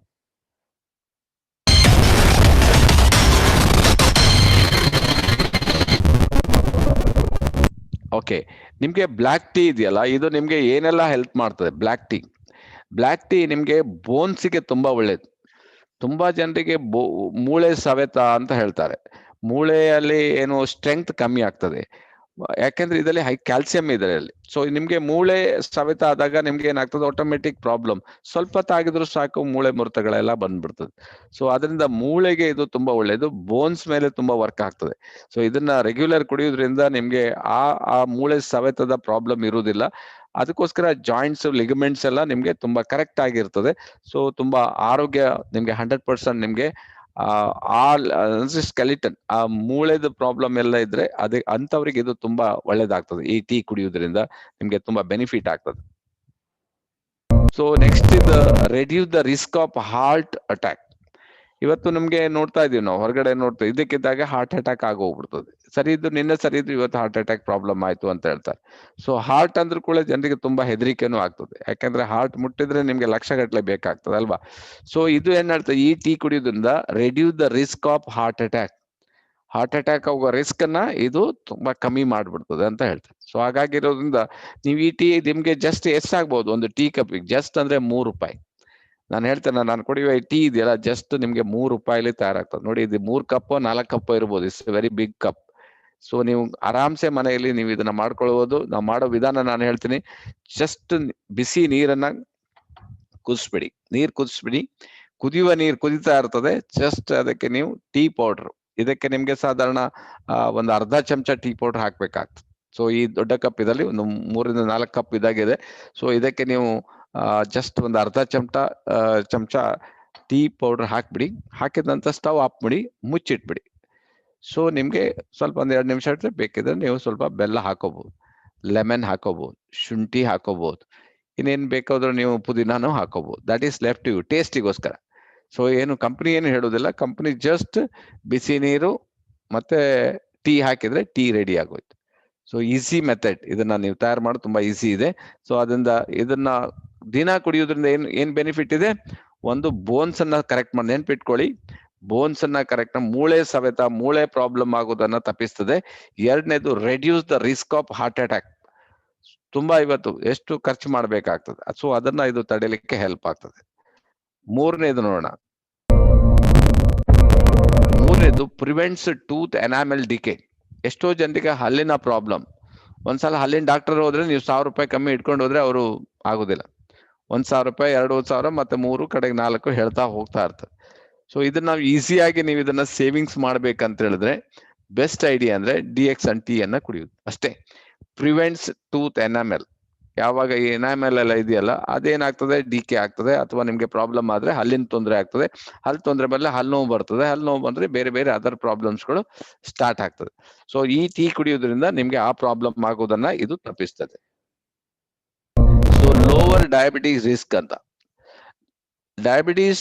ಓಕೆ, ನಿಮ್ಗೆ ಬ್ಲ್ಯಾಕ್ ಟೀ ಇದೆಯಲ್ಲ, ಇದು ನಿಮ್ಗೆ ಏನೆಲ್ಲ ಹೆಲ್ಪ್ ಮಾಡ್ತದೆ. ಬ್ಲ್ಯಾಕ್ ಟೀ ನಿಮ್ಗೆ ಬೋನ್ಸಿಗೆ ತುಂಬಾ ಒಳ್ಳೇದು. ತುಂಬಾ ಜನರಿಗೆ ಮೂಳೆ ಸವೆತ ಅಂತ ಹೇಳ್ತಾರೆ. ಮೂಳೆಯಲ್ಲಿ ಏನು ಸ್ಟ್ರೆಂಗ್ತ್ ಕಮ್ಮಿ ಆಗ್ತದೆ, ಯಾಕೆಂದ್ರೆ ಇದರಲ್ಲಿ ಹೈ ಕ್ಯಾಲ್ಸಿಯಂ ಇದರಲ್ಲಿ. ಸೊ ನಿಮ್ಗೆ ಮೂಳೆ ಸವೆತ ಆದಾಗ ನಿಮ್ಗೆ ಏನಾಗ್ತದೆ, ಆಟೋಮೆಟಿಕ್ ಪ್ರಾಬ್ಲಮ್. ಸ್ವಲ್ಪ ತಾಗಿದ್ರು ಸಾಕು ಮೂಳೆ ಮುರಿತಗಳೆಲ್ಲ ಬಂದ್ಬಿಡ್ತದೆ. ಸೊ ಅದರಿಂದ ಮೂಳೆಗೆ ಇದು ತುಂಬಾ ಒಳ್ಳೇದು. ಬೋನ್ಸ್ ಮೇಲೆ ತುಂಬಾ ವರ್ಕ್ ಆಗ್ತದೆ. ಸೊ ಇದನ್ನ ರೆಗ್ಯುಲರ್ ಕುಡಿಯೋದ್ರಿಂದ ನಿಮ್ಗೆ ಆ ಮೂಳೆ ಸವೆತದ ಪ್ರಾಬ್ಲಮ್ ಇರುವುದಿಲ್ಲ. ಅದಕ್ಕೋಸ್ಕರ ಜಾಯಿಂಟ್ಸ್, ಲಿಗಮೆಂಟ್ಸ್ ಎಲ್ಲ ನಿಮ್ಗೆ ತುಂಬಾ ಕರೆಕ್ಟ್ ಆಗಿರ್ತದೆ. ಸೊ ತುಂಬಾ ಆರೋಗ್ಯ ನಿಮ್ಗೆ 100% ನಿಮ್ಗೆ ಸ್ಕೆಲಿಟನ್, ಆ ಮೂಳೆದ ಪ್ರಾಬ್ಲಮ್ ಎಲ್ಲ ಇದ್ರೆ ಅಂತವ್ರಿಗೆ ಇದು ತುಂಬಾ ಒಳ್ಳೇದಾಗ್ತದೆ. ಈ ಟೀ ಕುಡಿಯೋದ್ರಿಂದ ನಿಮ್ಗೆ ತುಂಬಾ ಬೆನಿಫಿಟ್ ಆಗ್ತದೆ. ಸೊ ನೆಕ್ಸ್ಟ್ ಇದು reduce the risk of heart attack. ಇವತ್ತು ನಮ್ಗೆ ನೋಡ್ತಾ ಇದೀವಿ, ನಾವು ಹೊರಗಡೆ ನೋಡ್ತೀವಿ, ಇದಕ್ಕಿದ್ದಾಗ ಹಾರ್ಟ್ ಅಟ್ಯಾಕ್ ಆಗೋಗ್ಬಿಡ್ತದೆ. ಸರಿ ಇದ್ದು ನಿನ್ನೆ ಸರಿ ಇದ್ದು ಇವತ್ತು ಹಾರ್ಟ್ ಅಟ್ಯಾಕ್ ಪ್ರಾಬ್ಲಮ್ ಆಯ್ತು ಅಂತ ಹೇಳ್ತಾರೆ. ಸೊ ಹಾರ್ಟ್ ಅಂದ್ರೂ ಕೂಡ ಜನರಿಗೆ ತುಂಬಾ ಹೆದರಿಕೆನೂ ಆಗ್ತದೆ. ಯಾಕಂದ್ರೆ ಹಾರ್ಟ್ ಮುಟ್ಟಿದ್ರೆ ನಿಮ್ಗೆ ಲಕ್ಷಗಟ್ಟಲೆ ಬೇಕಾಗ್ತದೆ ಅಲ್ವಾ. ಸೊ ಇದು ಏನ್ ಹೇಳ್ತದೆ, ಈ ಟೀ ಕುಡಿಯೋದ್ರಿಂದ reduce the risk of heart attack ಆಗೋ ರಿಸ್ಕ್ ಅನ್ನ ಇದು ತುಂಬಾ ಕಮ್ಮಿ ಮಾಡ್ಬಿಡ್ತದೆ ಅಂತ ಹೇಳ್ತಾರೆ. ಸೊ ಹಾಗಾಗಿರೋದ್ರಿಂದ ನೀವು ಈ ಟೀ ನಿಮ್ಗೆ ಜಸ್ಟ್ ಎಷ್ಟಾಗ್ಬೋದು, ಒಂದು ಟೀ ಕಪ್ಪಿಗೆ ಜಸ್ಟ್ ಅಂದ್ರೆ ₹3. ನಾನು ಹೇಳ್ತೇನೆ, ನಾನು ಕುಡಿಯುವ ಈ ಟೀ ಇದೆಯಲ್ಲ, ಜಸ್ಟ್ ನಿಮ್ಗೆ ₹3 ತಯಾರಾಗ್ತದೆ. ನೋಡಿ, ಇದು 3 ಕಪ್ಪೋ 4 ಕಪ್ಪೋ ಇರ್ಬೋದು. It's very big cup. So ನೀವು ಆರಾಮ್ಸೆ ಮನೆಯಲ್ಲಿ ನೀವು ಇದನ್ನ ಮಾಡ್ಕೊಳ್ಬಹುದು. ನಾವು ಮಾಡೋ ವಿಧಾನ ನಾನು ಹೇಳ್ತೀನಿ. ಜಸ್ಟ್ ಬಿಸಿ ನೀರನ್ನ ಕುದಿಸ್ಬಿಡಿ. ಕುದಿಯುವ ನೀರು ಕುದಿತಾ ಇರ್ತದೆ. ಜಸ್ಟ್ ಅದಕ್ಕೆ ನೀವು ಟೀ ಪೌಡರ್, ಇದಕ್ಕೆ ನಿಮ್ಗೆ ಸಾಧಾರಣ ಒಂದು ಅರ್ಧ ಚಮಚ ಟೀ ಪೌಡರ್ ಹಾಕ್ಬೇಕಾಗ್ತದೆ. ಸೊ ಈ ದೊಡ್ಡ ಕಪ್ ಇದರಲ್ಲಿ ಒಂದು 3-4 ಕಪ್ ಇದಾಗಿದೆ. ಸೊ ಇದಕ್ಕೆ ನೀವು ಜಸ್ಟ್ ಒಂದು ಅರ್ಧ ಚಮಚ ಟೀ ಪೌಡರ್ ಹಾಕ್ಬಿಡಿ. ಹಾಕಿದ ನಂತರ ಸ್ಟವ್ ಆಫ್ ಮಾಡಿ ಮುಚ್ಚಿಟ್ಬಿಡಿ. ಸೊ ನಿಮ್ಗೆ ಸ್ವಲ್ಪ 1-2 ನಿಮಿಷ ಇಟ್ಟರೆ ಬೇಕಿದ್ರೆ ನೀವು ಸ್ವಲ್ಪ ಬೆಲ್ಲ ಹಾಕೋಬಹುದು, ಲೆಮನ್ ಹಾಕೋಬಹುದು, ಶುಂಠಿ ಹಾಕೋಬಹುದು, ಇನ್ನೇನ್ ಬೇಕಾದ್ರೂ ನೀವು ಪುದೀನಾನು ಹಾಕೋಬಹುದು. ದಟ್ ಈಸ್ ಲೆಫ್ಟ್ ಯು, ಟೇಸ್ಟಿಗೋಸ್ಕರ. ಸೊ ಏನು ಕಂಪ್ನಿ ಏನು ಹೇಳೋದಿಲ್ಲ. ಕಂಪ್ನಿ ಜಸ್ಟ್ ಬಿಸಿ ನೀರು ಮತ್ತೆ ಟೀ ಹಾಕಿದ್ರೆ ಟೀ ರೆಡಿ ಆಗೋಯ್ತು. So easy method. ಇದನ್ನ ನೀವು ತಯಾರು ಮಾಡೋದು ತುಂಬಾ ಈಸಿ ಇದೆ. ಸೊ ಅದರಿಂದ ಇದನ್ನ ದಿನ ಕುಡಿಯೋದ್ರಿಂದ ಏನ್ ಬೆನಿಫಿಟ್ ಇದೆ, ಒಂದು ಬೋನ್ಸ್ ಅನ್ನ ಕರೆಕ್ಟ್ ಮಾಡಿ ನೆನ್ಪಿಟ್ಕೊಳ್ಳಿ. ಬೋನ್ಸ್ ಅನ್ನ ಕರೆಕ್ಟ್ ಮೂಳೆ ಸವೆತ ಮೂಳೆ ಪ್ರಾಬ್ಲಮ್ ಆಗೋದನ್ನ ತಪ್ಪಿಸ್ತದೆ. ಎರಡನೇದು reduce the risk of heart attack. ತುಂಬಾ ಇವತ್ತು ಎಷ್ಟು ಖರ್ಚು ಮಾಡ್ಬೇಕಾಗ್ತದೆ, ಸೊ ಅದನ್ನ ಇದು ತಡೆಯಲಿಕ್ಕೆ ಹೆಲ್ಪ್ ಆಗ್ತದೆ. ಮೂರನೇದು ನೋಡೋಣ. ಮೂರನೇದು ಪ್ರಿವೆಂಟ್ಸ್ ಟೂತ್ ಎನಾಮೆಲ್ ಡಿಕೆ. ಎಷ್ಟೋ ಜನರಿಗೆ ಹಲ್ಲಿನ ಪ್ರಾಬ್ಲಮ್. ಒಂದ್ಸಲ ಹಲ್ಲಿನ ಡಾಕ್ಟರ್ ಹೋದ್ರೆ ನೀವು 1000 ರೂಪಾಯಿ ಕಮ್ಮಿ ಇಟ್ಕೊಂಡು ಹೋದ್ರೆ ಅವರು ಆಗುದಿಲ್ಲ. 1000 ರೂಪಾಯಿ, 2,000 ಮತ್ತೆ 3 ಕಡೆಗೆ 4 ಹೇಳ್ತಾ ಹೋಗ್ತಾ ಇರ್ತದೆ. ಸೊ ಇದನ್ನ ನಾವು ಈಸಿಯಾಗಿ ನೀವು ಇದನ್ನ ಸೇವಿಂಗ್ಸ್ ಮಾಡ್ಬೇಕಂತ ಹೇಳಿದ್ರೆ ಬೆಸ್ಟ್ ಐಡಿಯಾ ಅಂದ್ರೆ DXN ಟೀ ಅನ್ನ ಕುಡಿಯುದು ಅಷ್ಟೇ. Prevents tooth enamel. ಯಾವಾಗ ಈ ಎನಾಮೆಲ್ ಎಲ್ಲ ಇದೆಯಲ್ಲ ಅದೇನಾಗ್ತದೆ, ಡಿಕೆ ಆಗ್ತದೆ, ಅಥವಾ ನಿಮ್ಗೆ ಪ್ರಾಬ್ಲಮ್ ಆದ್ರೆ ಹಲ್ಲಿನ ತೊಂದರೆ ಆಗ್ತದೆ. ಹಲ್ಲು ತೊಂದರೆ ಬಂದ್ರೆ ಹಲ್ಲು ನೋವು ಬರ್ತದೆ. ಹಲ್ಲು ನೋವು ಬಂದ್ರೆ ಬೇರೆ ಬೇರೆ ಅದರ್ ಪ್ರಾಬ್ಲಮ್ಸ್ಗಳು ಸ್ಟಾರ್ಟ್ ಆಗ್ತದೆ. ಸೊ ಈ ಟೀ ಕುಡಿಯೋದ್ರಿಂದ ನಿಮ್ಗೆ ಆ ಪ್ರಾಬ್ಲಮ್ ಆಗೋದನ್ನ ಇದು ತಪ್ಪಿಸ್ತದೆ. ಸೊ ಲೋವರ್ ಡಯಾಬಿಟೀಸ್ ರಿಸ್ಕ್ ಅಂತ. ಡಯಾಬಿಟೀಸ್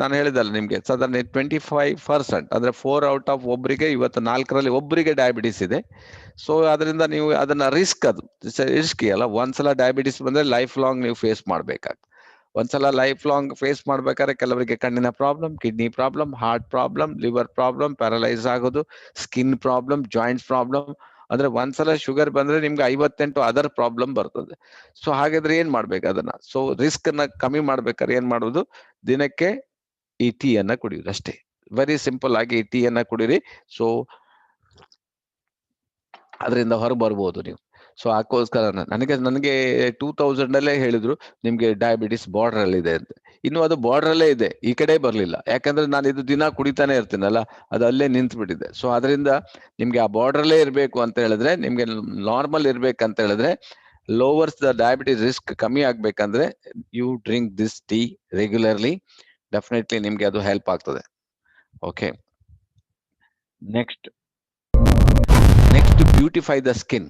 ನಾನು ಹೇಳಿದಲ್ಲ ನಿಮ್ಗೆ ಸಾಧಾರಣ 25%, ಅಂದ್ರೆ 4 ಔಟ್ ಆಫ್ ಒಬ್ಬರಿಗೆ ಇವತ್ತು 4ರಲ್ಲಿ ಒಬ್ಬರಿಗೆ ಡಯಾಬಿಟೀಸ್ ಇದೆ. ಸೊ ಅದರಿಂದ ನೀವು ಅದನ್ನ ರಿಸ್ಕ್, ಅದು ರಿಸ್ಕಿ ಅಲ್ಲ. ಒಂದ್ಸಲ ಡಯಾಬಿಟೀಸ್ ಬಂದ್ರೆ ಲೈಫ್ ಲಾಂಗ್ ನೀವು ಫೇಸ್ ಮಾಡ್ಬೇಕಾಗ್ತದೆ. ಒಂದ್ಸಲ ಲೈಫ್ ಲಾಂಗ್ ಫೇಸ್ ಮಾಡ್ಬೇಕಾದ್ರೆ ಕೆಲವರಿಗೆ ಕಣ್ಣಿನ problem, kidney problem, heart problem, liver problem, paralyse ಆಗೋದು, ಸ್ಕಿನ್ ಪ್ರಾಬ್ಲಮ್, ಜಾಯಿಂಟ್ಸ್ ಪ್ರಾಬ್ಲಮ್. ಅಂದ್ರೆ ಒಂದ್ಸಲ ಶುಗರ್ ಬಂದ್ರೆ ನಿಮ್ಗೆ 58 ಅದರ್ ಪ್ರಾಬ್ಲಮ್ ಬರ್ತದೆ. ಸೊ ಹಾಗಾದ್ರೆ ಏನ್ ಮಾಡ್ಬೇಕು ಅದನ್ನ? ಸೊ ರಿಸ್ಕ್ ಅನ್ನ ಕಮ್ಮಿ ಮಾಡ್ಬೇಕಾದ್ರೆ ಏನ್ ಮಾಡೋದು? ದಿನಕ್ಕೆ ಈ ಟೀ ಅನ್ನ ಕುಡಿಯುದು ಅಷ್ಟೇ. ವೆರಿ ಸಿಂಪಲ್ ಆಗಿ ಈ ಟೀ ಅನ್ನ ಕುಡೀರಿ. ಸೊ ಅದರಿಂದ ಹೊರ ಬರ್ಬೋದು ನೀವು. ಸೊ ಅದಕ್ಕೋಸ್ಕರ ನನಗೆ 2000 ಹೇಳಿದ್ರು ನಿಮ್ಗೆ ಡಯಾಬಿಟಿಸ್ ಬಾರ್ಡರ್ ಅಲ್ಲಿ ಇದೆ ಅಂತ. ಇನ್ನು ಅದು ಬಾರ್ಡರ್ ಅಲ್ಲೇ ಇದೆ, ಈ ಕಡೆ ಬರ್ಲಿಲ್ಲ. ಯಾಕಂದ್ರೆ ನಾನು ಇದು ದಿನ ಕುಡಿತಾನೆ ಇರ್ತೀನಲ್ಲ, ಅದು ಅಲ್ಲೇ ನಿಂತು ಬಿಟ್ಟಿದೆ. ಸೊ ಅದರಿಂದ ನಿಮ್ಗೆ ಆ ಬಾರ್ಡರ್ ಅಲ್ಲೇ ಇರ್ಬೇಕು ಅಂತ ಹೇಳಿದ್ರೆ, ನಿಮ್ಗೆ ನಾರ್ಮಲ್ ಇರ್ಬೇಕಂತ ಹೇಳಿದ್ರೆ, ಲೋವರ್ಸ್ ದ ಡಯಾಬಿಟಿಸ್ ರಿಸ್ಕ್ ಕಮ್ಮಿ ಆಗ್ಬೇಕಂದ್ರೆ you drink this tea regularly. Definitely ನಿಮ್ಗೆ ಅದು ಹೆಲ್ಪ್ ಆಗ್ತದೆ. Okay, next beautify the skin.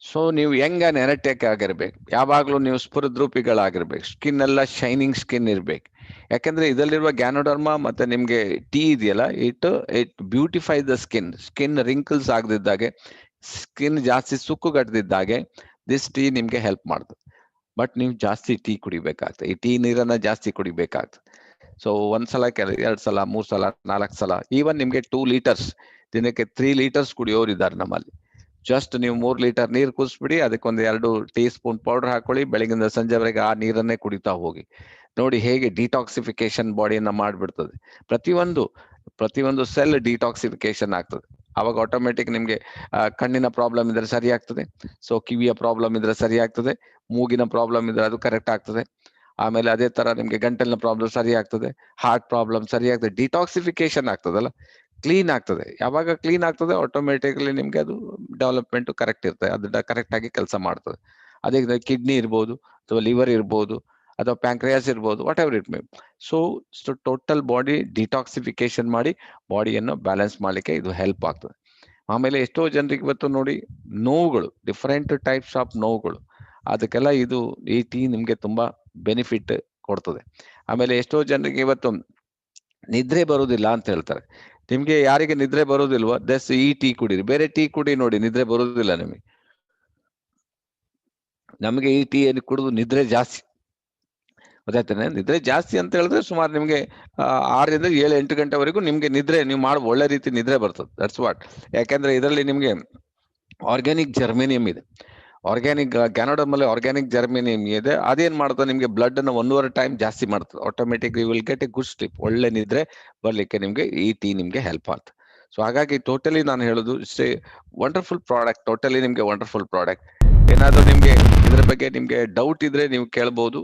So ನೀವು ಯಂಗ್ ಅಂಡ್ ಎನರ್ಜೆಟಿಕ್ ಆಗಿರ್ಬೇಕು, ಯಾವಾಗ್ಲೂ ನೀವು ಸ್ಫುರದ್ರೂಪಿಗಳಾಗಿರ್ಬೇಕು, ಸ್ಕಿನ್ ಎಲ್ಲ ಶೈನಿಂಗ್ ಸ್ಕಿನ್ ಇರ್ಬೇಕು. ಯಾಕಂದ್ರೆ ಇದರಲ್ಲಿರುವ ಗ್ಯಾನೋಡರ್ಮಾ ಮತ್ತೆ ನಿಮ್ಗೆ ಟೀ ಇದೆಯಲ್ಲ, it beautify the skin. Skin wrinkles ಆಗದಿದ್ದಾಗೆ, ಸ್ಕಿನ್ ಜಾಸ್ತಿ ಸುಕ್ಕುಗಟ್ಟದಿದ್ದಾಗೆ ದಿಸ್ ಟೀ ನಿಮ್ಗೆ ಹೆಲ್ಪ್ ಮಾಡ್ತದೆ. ಬಟ್ ನೀವು ಜಾಸ್ತಿ ಟೀ ಕುಡಿಬೇಕಾಗ್ತದೆ, ಈ ಟೀ ನೀರನ್ನ ಜಾಸ್ತಿ ಕುಡಿಬೇಕಾಗ್ತದೆ. ಸೊ ಒಂದ್ಸಲ 2 ಸಲ 3 ಸಲ 4 ಸಲ, ಈವನ್ ನಿಮ್ಗೆ 2 ಲೀಟರ್ಸ್ ದಿನಕ್ಕೆ 3 ಲೀಟರ್ಸ್ ಕುಡಿಯೋರು ಇದ್ದಾರೆ ನಮ್ಮಲ್ಲಿ. ಜಸ್ಟ್ ನೀವು 3 ಲೀಟರ್ ನೀರು ಕುದಿಸ್ಬಿಡಿ, ಅದಕ್ಕೊಂದು 2 ಟೀ ಸ್ಪೂನ್ ಪೌಡರ್ ಹಾಕೊಳ್ಳಿ, ಬೆಳಗಿಂದ ಸಂಜೆವರೆಗೆ ಆ ನೀರನ್ನೇ ಕುಡಿತಾ ಹೋಗಿ. ನೋಡಿ ಹೇಗೆ ಡಿಟಾಕ್ಸಿಫಿಕೇಶನ್ ಬಾಡಿಯನ್ನ ಮಾಡ್ಬಿಡ್ತದೆ. ಪ್ರತಿಯೊಂದು ಸೆಲ್ ಡಿಟಾಕ್ಸಿಫಿಕೇಶನ್ ಆಗ್ತದೆ. ಅವಾಗ ಆಟೋಮೆಟಿಕ್ ನಿಮ್ಗೆ ಕಣ್ಣಿನ ಪ್ರಾಬ್ಲಮ್ ಇದ್ರೆ ಸರಿ ಆಗ್ತದೆ. ಸೊ ಕಿವಿಯ ಪ್ರಾಬ್ಲಮ್ ಇದ್ರೆ ಸರಿ ಆಗ್ತದೆ. ಮೂಗಿನ ಪ್ರಾಬ್ಲಮ್ ಇದ್ರೆ ಅದು ಕರೆಕ್ಟ್ ಆಗ್ತದೆ. ಆಮೇಲೆ ಅದೇ ತರ ನಿಮ್ಗೆ ಗಂಟಲಿನ ಪ್ರಾಬ್ಲಮ್ ಸರಿ ಆಗ್ತದೆ. ಹಾರ್ಟ್ ಪ್ರಾಬ್ಲಮ್ ಸರಿ ಆಗ್ತದೆ. ಡಿಟಾಕ್ಸಿಫಿಕೇಶನ್ ಆಗ್ತದಲ್ಲ, ಕ್ಲೀನ್ ಆಗ್ತದೆ. ಯಾವಾಗ ಕ್ಲೀನ್ ಆಗ್ತದೆ ಆಟೋಮೆಟಿಕ್ಲಿ ನಿಮ್ಗೆ ಅದು ಡೆವಲಪ್ಮೆಂಟ್ ಕರೆಕ್ಟ್ ಇರ್ತದೆ, ಅದು ಕರೆಕ್ಟ್ ಆಗಿ ಕೆಲಸ ಮಾಡ್ತದೆ. ಅದೇ ಕಿಡ್ನಿ ಇರ್ಬೋದು, ಅಥವಾ ಲಿವರ್ ಇರ್ಬೋದು, ಅಥವಾ ಪ್ಯಾಂಕ್ರಿಯಾಸ್ ಇರ್ಬೋದು, what ever it may. So total body detoxification ಮಾಡಿ ಬಾಡಿಯನ್ನು ಬ್ಯಾಲೆನ್ಸ್ ಮಾಡ್ಲಿಕ್ಕೆ ಇದು ಹೆಲ್ಪ್ ಆಗ್ತದೆ. ಆಮೇಲೆ ಎಷ್ಟೋ ಜನರಿಗೆ ಇವತ್ತು ನೋಡಿ ನೋವುಗಳು, ಡಿಫರೆಂಟ್ ಟೈಪ್ಸ್ ಆಫ್ ನೋವುಗಳು, ಅದಕ್ಕೆಲ್ಲ ಇದು ಈ ಟೀ ನಿಮ್ಗೆ ತುಂಬಾ ಬೆನಿಫಿಟ್ ಕೊಡ್ತದೆ. ಆಮೇಲೆ ಎಷ್ಟೋ ಜನರಿಗೆ ಇವತ್ತು ನಿದ್ರೆ ಬರುವುದಿಲ್ಲ ಅಂತ ಹೇಳ್ತಾರೆ. ನಿಮ್ಗೆ ಯಾರಿಗೆ ನಿದ್ರೆ ಬರುವುದಿಲ್ವೋ ಈ ಟೀ ಕುಡೀರಿ, ಬೇರೆ ಟೀ ಕುಡಿ ನೋಡಿ, ನಿದ್ರೆ ಬರುವುದಿಲ್ಲ ನಿಮಗೆ. ನಮಗೆ ಈ ಟೀ ಕುಡಿದು ನಿದ್ರೆ ಜಾಸ್ತಿ ಗೊತ್ತಾಯ್ತಾನೆ. ನಿದ್ರೆ ಜಾಸ್ತಿ ಅಂತ ಹೇಳಿದ್ರೆ ಸುಮಾರು ನಿಮ್ಗೆ 6ರಿಂದ 7-8 ಗಂಟೆವರೆಗೂ ನಿಮ್ಗೆ ನಿದ್ರೆ, ನೀವು ಮಾಡುವ ಒಳ್ಳೆ ರೀತಿ ನಿದ್ರೆ ಬರ್ತದೆ. That's what. ಯಾಕಂದ್ರೆ ಇದರಲ್ಲಿ ನಿಮ್ಗೆ ಆರ್ಗ್ಯಾನಿಕ್ ಜರ್ಮೇನಿಯಂ ಇದೆ. ಆರ್ಗ್ಯಾನಿಕ್ ಗ್ಯಾನೋಡರ್ಮಲ್ಲಿ ಆರ್ಗ್ಯಾನಿಕ್ ಜರ್ಮೇನಿಯಂ ಇದೆ. ಅದೇನ್ ಮಾಡ್ತದೆ, ನಿಮ್ಗೆ ಬ್ಲಡ್ ಅನ್ನ 1.5 ಟೈಮ್ ಜಾಸ್ತಿ ಮಾಡ್ತದೆ. Automatic you will get a good sleep. ಒಳ್ಳೆ ನಿದ್ರೆ ಬರ್ಲಿಕ್ಕೆ ನಿಮ್ಗೆ ಈ ಟೀ ನಿಮ್ಗೆ ಹೆಲ್ಪ್ ಆಗ್ತದೆ. ಸೊ ಹಾಗಾಗಿ ಟೋಟಲಿ ನಾನು ಹೇಳುದು ಇಷ್ಟೇ, ವಂಡರ್ಫುಲ್ ಪ್ರಾಡಕ್ಟ್, ಟೋಟಲಿ ನಿಮ್ಗೆ ವಂಡರ್ಫುಲ್ ಪ್ರಾಡಕ್ಟ್. ಏನಾದ್ರೂ ನಿಮ್ಗೆ ಇದ್ರ ಬಗ್ಗೆ ನಿಮ್ಗೆ ಡೌಟ್ ಇದ್ರೆ ನೀವು ಕೇಳ್ಬಹುದು.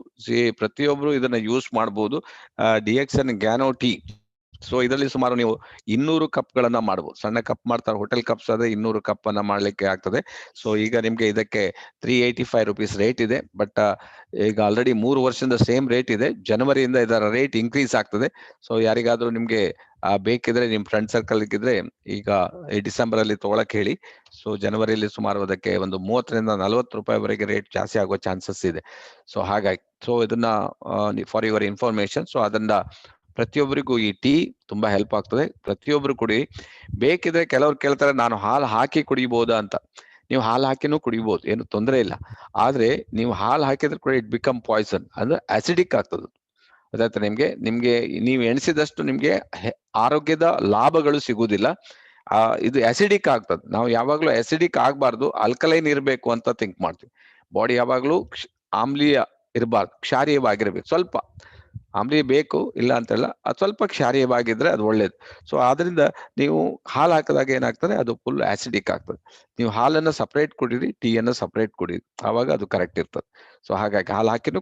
ಪ್ರತಿಯೊಬ್ರು ಇದನ್ನ ಯೂಸ್ ಮಾಡಬಹುದು. DXN ಗ್ಯಾನೋ tea. ಸೊ ಇದರಲ್ಲಿ ಸುಮಾರು ನೀವು 200 ಕಪ್ಗಳನ್ನ ಮಾಡಬಹುದು. ಸಣ್ಣ ಕಪ್ ಮಾಡ್ತಾರೆ, ಹೋಟೆಲ್ ಕಪ್ಸ್ ಆದ್ರೆ 200 ಕಪ್ ಅನ್ನ ಮಾಡ್ಲಿಕ್ಕೆ ಆಗ್ತದೆ. ಸೊ ಈಗ ನಿಮ್ಗೆ ಇದಕ್ಕೆ 385 ರುಪೀಸ್ ರೇಟ್ ಇದೆ. ಬಟ್ ಈಗ ಆಲ್ರೆಡಿ 3 ವರ್ಷದಿಂದ ಸೇಮ್ ರೇಟ್ ಇದೆ. ಜನವರಿಯಿಂದ ಇದರ ರೇಟ್ ಇನ್ಕ್ರೀಸ್ ಆಗ್ತದೆ. ಸೊ ಯಾರಿಗಾದ್ರೂ ನಿಮ್ಗೆ ಬೇಕಿದ್ರೆ ನಿಮ್ ಫ್ರೆಂಡ್ ಸರ್ಕಲ್ ಇದ್ರೆ ಈಗ ಈ ಡಿಸೆಂಬರ್ ಅಲ್ಲಿ ತಗೊಳಕ್ ಹೇಳಿ. ಸೊ ಜನವರಿಯಲ್ಲಿ ಸುಮಾರು ಅದಕ್ಕೆ ಒಂದು 30ರಿಂದ 40 ರೂಪಾಯಿವರೆಗೆ ರೇಟ್ ಜಾಸ್ತಿ ಆಗೋ ಚಾನ್ಸಸ್ ಇದೆ. ಸೊ ಹಾಗಾಗಿ ಇದನ್ನ ಫಾರ್ ಯುವರ್ ಇನ್ಫಾರ್ಮೇಶನ್. ಸೊ ಅದನ್ನ ಪ್ರತಿಯೊಬ್ಬರಿಗೂ ಈ ಟೀ ತುಂಬಾ ಹೆಲ್ಪ್ ಆಗ್ತದೆ. ಪ್ರತಿಯೊಬ್ರು ಕುಡಿ. ಬೇಕಿದ್ರೆ ಕೆಲವ್ರು ಕೇಳ್ತಾರೆ ನಾನು ಹಾಲು ಹಾಕಿ ಕುಡಿಬಹುದಾ ಅಂತ. ನೀವು ಹಾಲು ಹಾಕಿನೂ ಕುಡಿಬಹುದು, ಏನು ತೊಂದರೆ ಇಲ್ಲ. ಆದ್ರೆ ನೀವು ಹಾಲು ಹಾಕಿದ್ರೆ ಕೂಡ ಇಟ್ ಬಿಕಮ್ ಪಾಯ್ಸನ್, ಅಂದ್ರೆ ಅಸಿಡಿಕ್ ಆಗ್ತದೆ. ಗೊತ್ತಾಯ್ತಾ ನಿಮ್ಗೆ ನೀವು ಎಣಿಸಿದಷ್ಟು ನಿಮ್ಗೆ ಆರೋಗ್ಯದ ಲಾಭಗಳು ಸಿಗುವುದಿಲ್ಲ. ಇದು ಅಸಿಡಿಕ್ ಆಗ್ತದೆ. ನಾವು ಯಾವಾಗ್ಲೂ ಅಸಿಡಿಕ್ ಆಗ್ಬಾರ್ದು, ಆಲ್ಕಲೈನ್ ಇರಬೇಕು ಅಂತ ಥಿಂಕ್ ಮಾಡ್ತೀವಿ. ಬಾಡಿ ಯಾವಾಗ್ಲೂ ಆಮ್ಲೀಯ ಇರಬಾರ್ದು, ಕ್ಷಾರೀಯವಾಗಿರ್ಬೇಕು. ಸ್ವಲ್ಪ ಆಮ್ಲೀಯ ಬೇಕು ಇಲ್ಲ ಅಂತಲ್ಲ, ಅದು ಸ್ವಲ್ಪ ಕ್ಷಾರೀಯವಾಗಿದ್ರೆ ಅದು ಒಳ್ಳೇದು. ಸೊ ಆದ್ರಿಂದ ನೀವು ಹಾಲು ಹಾಕಿದಾಗ ಏನಾಗ್ತದೆ, ಅದು ಫುಲ್ ಆಸಿಡಿಕ್ ಆಗ್ತದೆ. ನೀವು ಹಾಲನ್ನು ಸಪರೇಟ್ ಕುಡೀರಿ, ಟೀಯನ್ನು ಸಪರೇಟ್ ಕುಡೀರಿ, ಆವಾಗ ಅದು ಕರೆಕ್ಟ್ ಇರ್ತದೆ. ಸೊ ಹಾಗಾಗಿ ಹಾಲು ಹಾಕಿನೂ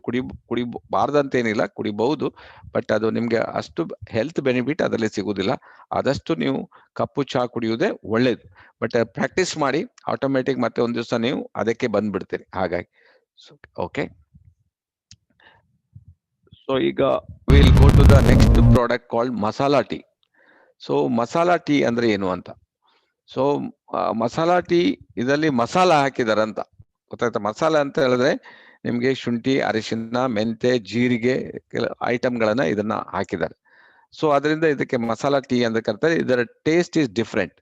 ಕುಡಿಬಾರ್ದಂತೇನಿಲ್ಲ, ಕುಡಿಬಹುದು. ಬಟ್ ಅದು ನಿಮ್ಗೆ ಅಷ್ಟು ಹೆಲ್ತ್ ಬೆನಿಫಿಟ್ ಅದರಲ್ಲಿ ಸಿಗುವುದಿಲ್ಲ. ಆದಷ್ಟು ನೀವು ಕಪ್ಪು ಚಹಾ ಕುಡಿಯುವುದೇ ಒಳ್ಳೇದು. ಬಟ್ ಪ್ರಾಕ್ಟೀಸ್ ಮಾಡಿ, ಆಟೋಮೆಟಿಕ್ ಮತ್ತೆ ಒಂದ್ ದಿವಸ ನೀವು ಅದಕ್ಕೆ ಬಂದ್ಬಿಡ್ತೀರಿ. ಹಾಗಾಗಿ ಓಕೆ. ಸೊ ಈಗ will go to the next product called masala tea. So masala tea ಅಂದ್ರೆ ಏನು ಅಂತ. ಸೊ ಮಸಾಲಾ ಟೀ ಇದರಲ್ಲಿ ಮಸಾಲ ಹಾಕಿದಾರಂತ ಗೊತ್ತಾಯ್ತಾ. ಮಸಾಲ ಅಂತ ಹೇಳಿದ್ರೆ ನಿಮ್ಗೆ ಶುಂಠಿ, ಅರಿಶಿನ, ಮೆಂತೆ, ಜೀರಿಗೆ ಕೆಲವು ಐಟಮ್ಗಳನ್ನ ಇದನ್ನ ಹಾಕಿದ್ದಾರೆ. ಸೊ ಅದರಿಂದ ಇದಕ್ಕೆ ಮಸಾಲಾ ಟೀ ಅಂತ ಕರ್ತಾರೆ. ಇದರ ಟೇಸ್ಟ್ ಇಸ್ ಡಿಫ್ರೆಂಟ್.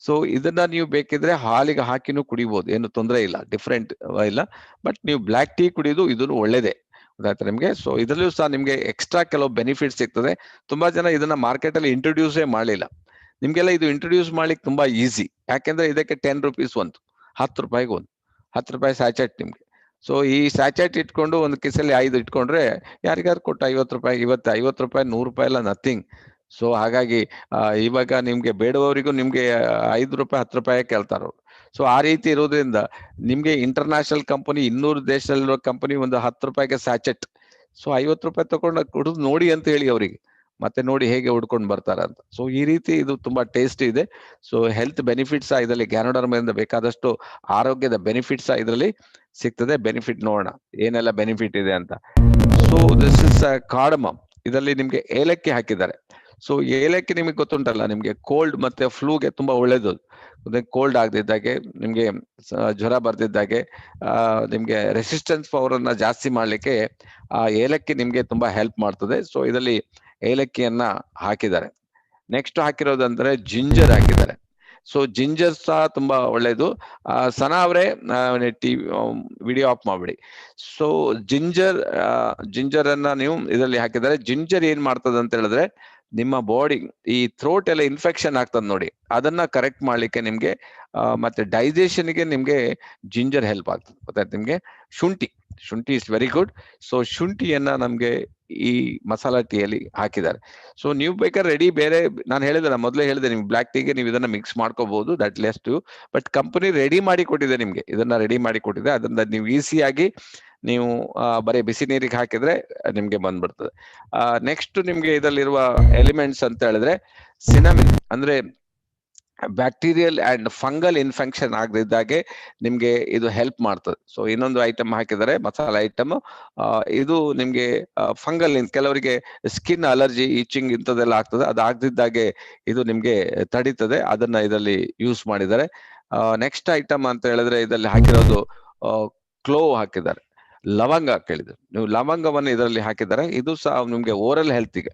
ಸೊ ಇದನ್ನ ನೀವು ಬೇಕಿದ್ರೆ ಹಾಲಿಗೆ ಹಾಕಿನೂ ಕುಡಿಬಹುದು, ಏನು ತೊಂದರೆ ಇಲ್ಲ, ಡಿಫ್ರೆಂಟ್ ಇಲ್ಲ. ಬಟ್ ನೀವು ಬ್ಲ್ಯಾಕ್ ಟೀ ಕುಡಿಯೋದು ಇದನ್ನು ಒಳ್ಳೇದೇ, ಗೊತ್ತಾಯ್ತಾ ನಿಮ್ಗೆ. ಸೊ ಇದರಲ್ಲೂ ಸಹ ನಿಮ್ಗೆ ಎಕ್ಸ್ಟ್ರಾ ಕೆಲವು ಬೆನಿಫಿಟ್ ಸಿಗ್ತದೆ. ತುಂಬಾ ಜನ ಇದನ್ನ ಮಾರ್ಕೆಟ್ ಅಲ್ಲಿ ಇಂಟ್ರೊಡ್ಯೂಸೇ ಮಾಡಲಿಲ್ಲ. ನಿಮ್ಗೆಲ್ಲ ಇದು ಇಂಟ್ರೊಡ್ಯೂಸ್ ಮಾಡ್ಲಿಕ್ಕೆ ತುಂಬಾ ಈಸಿ. ಯಾಕೆಂದ್ರೆ ಇದಕ್ಕೆ 10 ರೂಪೀಸ್ ಒಂದು, 10 ರೂಪಾಯಿಗೆ ಒಂದು, 10 ರೂಪಾಯಿ ಸ್ಯಾಚೆಟ್ ನಿಮ್ಗೆ. ಸೊ ಈ ಸ್ಯಾಚೆಟ್ ಇಟ್ಕೊಂಡು ಒಂದು ಕಿಸಲ್ಲಿ 5 ಇಟ್ಕೊಂಡ್ರೆ ಯಾರಿಗಾರು ಕೊಟ್ಟು 50 ರೂಪಾಯಿ, 50 ರೂಪಾಯಿ, 100 ರೂಪಾಯಿ ಎಲ್ಲ ನಥಿಂಗ್. ಸೊ ಹಾಗಾಗಿ ಇವಾಗ ನಿಮ್ಗೆ ಬೇಡವರಿಗೂ ನಿಮ್ಗೆ 5 ರೂಪಾಯಿ, 10 ರೂಪಾಯಿ ಕೇಳ್ತಾರ. ಸೊ ಆ ರೀತಿ ಇರೋದ್ರಿಂದ ನಿಮ್ಗೆ ಇಂಟರ್ನ್ಯಾಷನಲ್ ಕಂಪನಿ, 200 ದೇಶದಲ್ಲಿರೋ ಕಂಪನಿ ಒಂದು 10 ರೂಪಾಯಿಗೆ ಸ್ಯಾಚೆಟ್. ಸೊ 50 ರೂಪಾಯಿ ತಗೊಂಡು ಕುಡಿದು ನೋಡಿ ಅಂತ ಹೇಳಿ ಅವರಿಗೆ, ಮತ್ತೆ ನೋಡಿ ಹೇಗೆ ಹುಡ್ಕೊಂಡು ಬರ್ತಾರ ಅಂತ. ಸೊ ಈ ರೀತಿ ಇದು ತುಂಬಾ ಟೇಸ್ಟ್ ಇದೆ. ಸೊ ಹೆಲ್ತ್ ಬೆನಿಫಿಟ್ಸ್ ಇದರಲ್ಲಿ ಗ್ಯಾನೋಡರ್ಮದಿಂದ ಬೇಕಾದಷ್ಟು ಆರೋಗ್ಯದ ಬೆನಿಫಿಟ್ಸ್ ಇದರಲ್ಲಿ ಸಿಗ್ತದೆ. ಬೆನಿಫಿಟ್ ನೋಡೋಣ ಏನೆಲ್ಲ ಬೆನಿಫಿಟ್ ಇದೆ ಅಂತ. So this is cardamom. ಇದರಲ್ಲಿ ನಿಮ್ಗೆ ಏಲಕ್ಕಿ ಹಾಕಿದ್ದಾರೆ. ಸೊ ಏಲಕ್ಕಿ ನಿಮಗೆ ಗೊತ್ತುಂಟಲ್ಲ, ನಿಮ್ಗೆ ಕೋಲ್ಡ್ ಮತ್ತೆ ಫ್ಲೂಗೆ ತುಂಬಾ ಒಳ್ಳೇದು. ಕೋಲ್ಡ್ ಆಗದಿದ್ದಾಗೆ, ನಿಮ್ಗೆ ಜ್ವರ ಬರ್ದಿದ್ದಾಗೆ, ನಿಮ್ಗೆ ರೆಸಿಸ್ಟೆನ್ಸ್ ಪವರ್ ಅನ್ನ ಜಾಸ್ತಿ ಮಾಡ್ಲಿಕ್ಕೆ ಆ ಏಲಕ್ಕಿ ನಿಮ್ಗೆ ತುಂಬಾ ಹೆಲ್ಪ್ ಮಾಡ್ತದೆ. ಸೊ ಇದರಲ್ಲಿ ಏಲಕ್ಕಿಯನ್ನ ಹಾಕಿದ್ದಾರೆ. ನೆಕ್ಸ್ಟ್ ಹಾಕಿರೋದಂದ್ರೆ ಜಿಂಜರ್ ಹಾಕಿದ್ದಾರೆ. ಸೊ ಜಿಂಜರ್ ಸಹ ತುಂಬಾ ಒಳ್ಳೇದು. ಸನಾ ಅವರೇ ಟಿವಿ ವಿಡಿಯೋ ಆಫ್ ಮಾಡ್ಬಿಡಿ. ಸೊ ಜಿಂಜರ್ ಅನ್ನ ನೀವು ಇದರಲ್ಲಿ ಹಾಕಿದ್ದಾರೆ. ಜಿಂಜರ್ ಏನ್ ಮಾಡ್ತದೆ ಅಂತ ಹೇಳಿದ್ರೆ, ನಿಮ್ಮ ಬಾಡಿ ಈ ಥ್ರೋಟ್ ಎಲ್ಲ ಇನ್ಫೆಕ್ಷನ್ ಆಗ್ತದೆ ನೋಡಿ, ಅದನ್ನ ಕರೆಕ್ಟ್ ಮಾಡ್ಲಿಕ್ಕೆ ನಿಮ್ಗೆ ಮತ್ತೆ ಡೈಜೆಷನ್ಗೆ ನಿಮ್ಗೆ ಜಿಂಜರ್ ಹೆಲ್ಪ್ ಆಗ್ತದೆ. ಗೊತ್ತಾಯ್ತು ನಿಮ್ಗೆ. ಶುಂಠಿ ಇಸ್ ವೆರಿ ಗುಡ್. ಸೊ ಶುಂಠಿಯನ್ನ ನಮ್ಗೆ ಈ ಮಸಾಲಾ ಟೀಯಲ್ಲಿ ಹಾಕಿದ್ದಾರೆ. ಸೊ ನೀವು ಬೇಕಾದ್ರೆ ರೆಡಿ ಬೇರೆ, ನಾನು ಹೇಳಿದೆ, ಮೊದಲೇ ಹೇಳಿದೆ, ನಿಮ್ಗೆ ಬ್ಲ್ಯಾಕ್ ಟೀಗೆ ನೀವು ಇದನ್ನ ಮಿಕ್ಸ್ ಮಾಡ್ಕೋಬಹುದು, that less too. But company ready ಮಾಡಿ ಕೊಟ್ಟಿದೆ ನಿಮ್ಗೆ, ಇದನ್ನ ರೆಡಿ ಮಾಡಿ ಕೊಟ್ಟಿದೆ. ಅದನ್ನ ನೀವು ಈಸಿಯಾಗಿ ನೀವು ಬರೀ ಬಿಸಿ ನೀರಿಗೆ ಹಾಕಿದ್ರೆ ನಿಮ್ಗೆ ಬಂದ್ಬಿಡ್ತದೆ. ನೆಕ್ಸ್ಟ್ ನಿಮ್ಗೆ ಇದರಲ್ಲಿರುವ ಎಲಿಮೆಂಟ್ಸ್ ಅಂತ ಹೇಳಿದ್ರೆ ಸಿನಮಿನ್, ಅಂದ್ರೆ ಬ್ಯಾಕ್ಟೀರಿಯಲ್ ಅಂಡ್ ಫಂಗಲ್ ಇನ್ಫೆಕ್ಷನ್ ಆಗದಿದ್ದಾಗೆ ನಿಮ್ಗೆ ಇದು ಹೆಲ್ಪ್ ಮಾಡ್ತದೆ. ಸೊ ಇನ್ನೊಂದು ಐಟಮ್ ಹಾಕಿದ್ದಾರೆ, ಮಸಾಲ ಐಟಮ್. ಇದು ನಿಮ್ಗೆ ಫಂಗಲ್, ಕೆಲವರಿಗೆ ಸ್ಕಿನ್ ಅಲರ್ಜಿ, ಈಚಿಂಗ್ ಇಂಥದ್ದೆಲ್ಲ ಆಗ್ತದೆ, ಅದು ಆಗದಿದ್ದಾಗೆ ಇದು ನಿಮ್ಗೆ ತಡೀತದೆ. ಅದನ್ನ ಇದರಲ್ಲಿ ಯೂಸ್ ಮಾಡಿದ್ದಾರೆ. ನೆಕ್ಸ್ಟ್ ಐಟಮ್ ಅಂತ ಹೇಳಿದ್ರೆ ಇದರಲ್ಲಿ ಹಾಕಿರೋದು ಕ್ಲೋವ್ ಹಾಕಿದ್ದಾರೆ, ಲವಂಗ ಕೇಳಿದ್ರು ನೀವು, ಲವಂಗವನ್ನು ಇದರಲ್ಲಿ ಹಾಕಿದ್ದಾರೆ. ಇದು ಸಹ ನಿಮ್ಗೆ ಓರಲ್ ಹೆಲ್ತ್ಗೆ,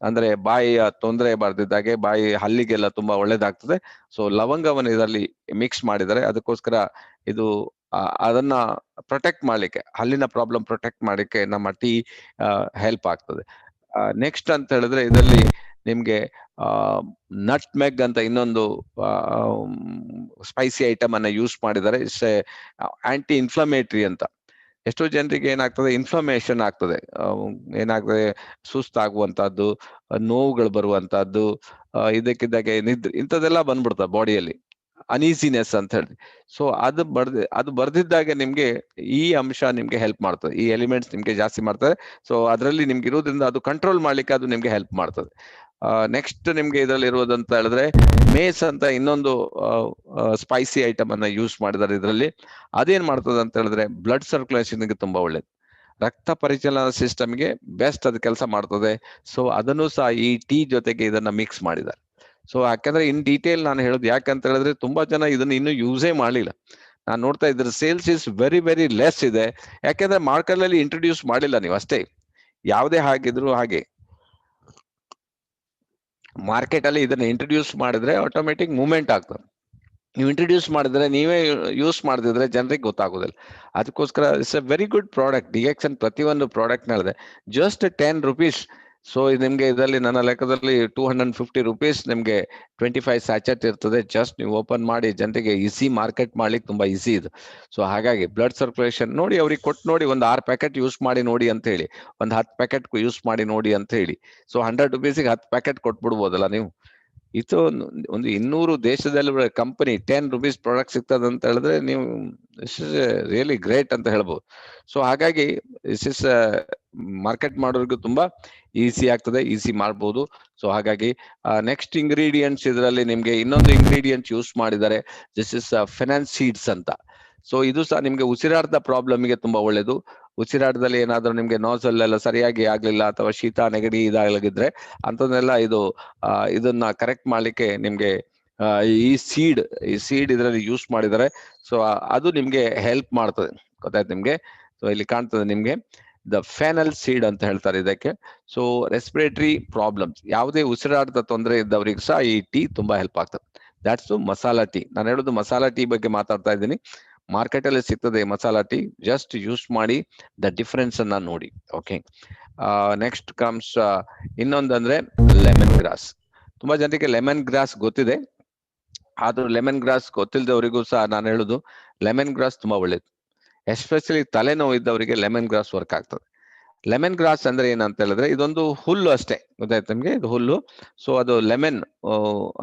ಅಂದ್ರೆ ಬಾಯಿಯ ತೊಂದರೆ ಬರ್ದಿದ್ದಾಗೆ, ಬಾಯಿ ಹಲ್ಲಿಗೆಲ್ಲ ತುಂಬಾ ಒಳ್ಳೇದಾಗ್ತದೆ. ಸೊ ಲವಂಗವನ್ನು ಇದರಲ್ಲಿ ಮಿಕ್ಸ್ ಮಾಡಿದ್ದಾರೆ. ಅದಕ್ಕೋಸ್ಕರ ಇದು ಅದನ್ನ ಪ್ರೊಟೆಕ್ಟ್ ಮಾಡ್ಲಿಕ್ಕೆ, ಹಲ್ಲಿನ ಪ್ರಾಬ್ಲಮ್ ಪ್ರೊಟೆಕ್ಟ್ ಮಾಡ್ಲಿಕ್ಕೆ ನಮ್ಮ ಟೀ ಹೆಲ್ಪ್ ಆಗ್ತದೆ. ನೆಕ್ಸ್ಟ್ ಅಂತ ಹೇಳಿದ್ರೆ ಇದರಲ್ಲಿ ನಿಮ್ಗೆ ನಟ್ ಮೆಗ್ ಅಂತ ಇನ್ನೊಂದು ಸ್ಪೈಸಿ ಐಟಮ್ ಅನ್ನ ಯೂಸ್ ಮಾಡಿದ್ದಾರೆ. ಇಟ್ಸ್ ಆಂಟಿ ಇನ್ಫ್ಲಮೇಟರಿ ಅಂತ. ಎಷ್ಟೋ ಜನರಿಗೆ ಏನಾಗ್ತದೆ, ಇನ್ಫ್ಲಮೇಷನ್ ಆಗ್ತದೆ, ಏನಾಗ್ತದೆ, ಸುಸ್ತಾಗುವಂತಹದ್ದು, ನೋವುಗಳು ಬರುವಂತಹದ್ದು, ಇದಕ್ಕಿದ್ದಾಗೆ ನಿದ್ರೆ, ಇಂಥದ್ದೆಲ್ಲ ಬಂದ್ಬಿಡ್ತದೆ ಬಾಡಿಯಲ್ಲಿ, ಅನೀಸಿನೆಸ್ ಅಂತ ಹೇಳಿ. ಸೊ ಅದು ಬರ್ದಿದ್ದಾಗೆ ನಿಮ್ಗೆ ಈ ಅಂಶ ನಿಮ್ಗೆ ಹೆಲ್ಪ್ ಮಾಡ್ತದೆ, ಈ ಎಲಿಮೆಂಟ್ಸ್ ನಿಮ್ಗೆ ಜಾಸ್ತಿ ಮಾಡ್ತದೆ. ಸೊ ಅದರಲ್ಲಿ ನಿಮ್ಗೆ ಇರೋದ್ರಿಂದ ಅದು ಕಂಟ್ರೋಲ್ ಮಾಡ್ಲಿಕ್ಕೆ ಅದು ನಿಮ್ಗೆ ಹೆಲ್ಪ್ ಮಾಡ್ತದೆ. ನೆಕ್ಸ್ಟ್ ನಿಮ್ಗೆ ಇದರಲ್ಲಿ ಇರುವುದಂತ ಹೇಳಿದ್ರೆ ಮೇಸ್ ಅಂತ ಇನ್ನೊಂದು ಸ್ಪೈಸಿ ಐಟಮ್ ಅನ್ನ ಯೂಸ್ ಮಾಡಿದ್ದಾರೆ ಇದರಲ್ಲಿ. ಅದೇನ್ ಮಾಡ್ತದೆ ಅಂತ ಹೇಳಿದ್ರೆ ಬ್ಲಡ್ ಸರ್ಕ್ಯುಲೇಷನ್ಗೆ ತುಂಬಾ ಒಳ್ಳೇದು, ರಕ್ತ ಪರಿಚಲನಾ ಸಿಸ್ಟಮ್ಗೆ ಬೆಸ್ಟ್ ಅದು ಕೆಲಸ ಮಾಡ್ತದೆ. ಸೊ ಅದನ್ನು ಸಹ ಈ ಟೀ ಜೊತೆಗೆ ಇದನ್ನ ಮಿಕ್ಸ್ ಮಾಡಿದ್ದಾರೆ. ಸೊ ಯಾಕಂದ್ರೆ ಇನ್ ಡೀಟೇಲ್ ನಾನು ಹೇಳೋದು ಯಾಕಂತ ಹೇಳಿದ್ರೆ ತುಂಬಾ ಜನ ಇದನ್ನ ಇನ್ನೂ ಯೂಸೇ ಮಾಡಲಿಲ್ಲ. ನಾನು ನೋಡ್ತಾ ಇದ್ರೆ sales is very very less ಇದೆ. ಯಾಕಂದ್ರೆ ಮಾರ್ಕೆಟ್ ಅಲ್ಲಿ ಇಂಟ್ರೊಡ್ಯೂಸ್ ಮಾಡಿಲ್ಲ ನೀವು ಅಷ್ಟೇ. ಯಾವುದೇ ಹಾಗಿದ್ರು ಹಾಗೆ ಮಾರ್ಕೆಟ್ ಅಲ್ಲಿ ಇದನ್ನ ಇಂಟ್ರೊಡ್ಯೂಸ್ ಮಾಡಿದ್ರೆ ಆಟೋಮೆಟಿಕ್ ಮೂವ್ಮೆಂಟ್ ಆಗ್ತದೆ. ನೀವು ಇಂಟ್ರೊಡ್ಯೂಸ್ ಮಾಡಿದ್ರೆ, ನೀವೇ ಯೂಸ್ ಮಾಡದಿದ್ರೆ ಜನರಿಗೆ ಗೊತ್ತಾಗೋದಿಲ್ಲ. ಅದಕ್ಕೋಸ್ಕರ it's a very good product. Dixon ಪ್ರತಿಯೊಂದು ಪ್ರಾಡಕ್ಟ್ ನಲ್ಲಿದೆ. Just 10 rupees. ಸೊ ನಿಮ್ಗೆ ಇದರಲ್ಲಿ ನನ್ನ ಲೆಕ್ಕದಲ್ಲಿ 250 rupees ನಿಮ್ಗೆ 25 ಸ್ಯಾಚೆಟ್ ಇರ್ತದೆ. ಜಸ್ಟ್ ನೀವು ಓಪನ್ ಮಾಡಿ ಜನರಿಗೆ ಈಸಿ ಮಾರ್ಕೆಟ್ ಮಾಡ್ಲಿಕ್ಕೆ ತುಂಬಾ ಈಸಿ ಇದು. ಸೊ ಹಾಗಾಗಿ ಬ್ಲಡ್ ಸರ್ಕ್ಯುಲೇಷನ್ ನೋಡಿ, ಅವ್ರಿಗೆ ಕೊಟ್ಟು ನೋಡಿ, ಒಂದು 6 ಪ್ಯಾಕೆಟ್ ಯೂಸ್ ಮಾಡಿ ನೋಡಿ ಅಂತ ಹೇಳಿ, ಒಂದು 10 ಪ್ಯಾಕೆಟ್ ಯೂಸ್ ಮಾಡಿ ನೋಡಿ ಅಂತ ಹೇಳಿ. ಸೊ 100 rupeesಗೆ 10 ಪ್ಯಾಕೆಟ್ ಕೊಟ್ಬಿಡ್ಬೋದಲ್ಲ ನೀವು. ಇದು ಒಂದು 200 ದೇಶದಲ್ಲಿ ಕಂಪನಿ 10 rupees ಪ್ರಾಡಕ್ಟ್ ಸಿಗ್ತದೆ ಅಂತ ಹೇಳಿದ್ರೆ ನೀವು ದಿಸ್ ಇಸ್ ರಿಯಲಿ ಗ್ರೇಟ್ ಅಂತ ಹೇಳ್ಬೋದು. ಸೊ ಹಾಗಾಗಿ ದಿಸ್ ಇಸ್ ಮಾರ್ಕೆಟ್ ಮಾಡೋರಿಗೂ ತುಂಬಾ ಈಸಿ ಆಗ್ತದೆ, ಈಸಿ ಮಾಡ್ಬೋದು. ಸೊ ಹಾಗಾಗಿ ನೆಕ್ಸ್ಟ್ ಇಂಗ್ರೀಡಿಯೆಂಟ್ಸ್ ಇದರಲ್ಲಿ ನಿಮ್ಗೆ ಇನ್ನೊಂದು ಇಂಗ್ರೀಡಿಯೆಂಟ್ ಯೂಸ್ ಮಾಡಿದ್ದಾರೆ. ದಿಸ್ ಇಸ್ ಫೆನಾನ್ಸ್ ಸೀಡ್ಸ್ ಅಂತ. ಸೊ ಇದು ಸಹ ನಿಮ್ಗೆ ಉಸಿರಾಟದ ಪ್ರಾಬ್ಲಮ್ಗೆ ತುಂಬಾ ಒಳ್ಳೇದು. ಉಸಿರಾಟದಲ್ಲಿ ಏನಾದ್ರೂ ನಿಮ್ಗೆ ನೋಸಲ್ ಎಲ್ಲ ಸರಿಯಾಗಿ ಆಗ್ಲಿಲ್ಲ ಅಥವಾ ಶೀತ ನೆಗಡಿ ಇದಾಗಲಾಗಿದ್ರೆ ಅಂತದನ್ನೆಲ್ಲ ಇದನ್ನ ಕರೆಕ್ಟ್ ಮಾಡ್ಲಿಕ್ಕೆ ನಿಮ್ಗೆ ಈ ಸೀಡ್ ಇದರಲ್ಲಿ ಯೂಸ್ ಮಾಡಿದ್ದಾರೆ. ಸೊ ಅದು ನಿಮ್ಗೆ ಹೆಲ್ಪ್ ಮಾಡ್ತದೆ, ಗೊತ್ತಾಯ್ತು ನಿಮ್ಗೆ. ಸೊ ಇಲ್ಲಿ ಕಾಣ್ತದೆ ನಿಮ್ಗೆ ದ ಫೆನಲ್ ಸೀಡ್ ಅಂತ ಹೇಳ್ತಾರೆ ಇದಕ್ಕೆ. ಸೊ ರೆಸ್ಪಿರೇಟರಿ ಪ್ರಾಬ್ಲಮ್ಸ್, ಯಾವುದೇ ಉಸಿರಾಟದ ತೊಂದರೆ ಇದ್ದವರಿಗೆ ಸಹ ಈ ಟೀ ತುಂಬಾ ಹೆಲ್ಪ್ ಆಗ್ತದೆ. That's masala tea. ನಾನು ಹೇಳೋದು ಮಸಾಲಾ ಟೀ ಬಗ್ಗೆ ಮಾತಾಡ್ತಾ ಇದ್ದೀನಿ. ಮಾರ್ಕೆಟ್ ಅಲ್ಲಿ ಸಿಗ್ತದೆ ಮಸಾಲಾ ಟೀ. ಜಸ್ಟ್ ಯೂಸ್ ಮಾಡಿ ದ ಡಿಫರೆನ್ಸ್ ಅನ್ನ ನೋಡಿ. ಓಕೆ, ನೆಕ್ಸ್ಟ್ ಕಮ್ಸ್ ಇನ್ನೊಂದಂದ್ರೆ ಲೆಮನ್ ಗ್ರಾಸ್. ತುಂಬಾ ಜನರಿಗೆ ಲೆಮನ್ ಗ್ರಾಸ್ ಗೊತ್ತಿದೆ, ಆದ್ರೂ ಲೆಮನ್ ಗ್ರಾಸ್ ಗೊತ್ತಿಲ್ಲದವರಿಗೂ ಸಹ ನಾನು ಹೇಳುದು ಲೆಮನ್ ಗ್ರಾಸ್ ತುಂಬಾ ಒಳ್ಳೇದು. ಎಸ್ಪೆಷಲಿ ತಲೆನೋವು ಇದ್ದವರಿಗೆ ಲೆಮನ್ ಗ್ರಾಸ್ ವರ್ಕ್ ಆಗ್ತದೆ. ಲೆಮನ್ ಗ್ರಾಸ್ ಅಂದ್ರೆ ಏನಂತ ಹೇಳಿದ್ರೆ ಇದೊಂದು ಹುಲ್ಲು ಅಷ್ಟೇ, ಗೊತ್ತಾಯ್ತು ನಿಮ್ಗೆ, ಇದು ಹುಲ್ಲು. ಸೊ ಅದು ಲೆಮನ್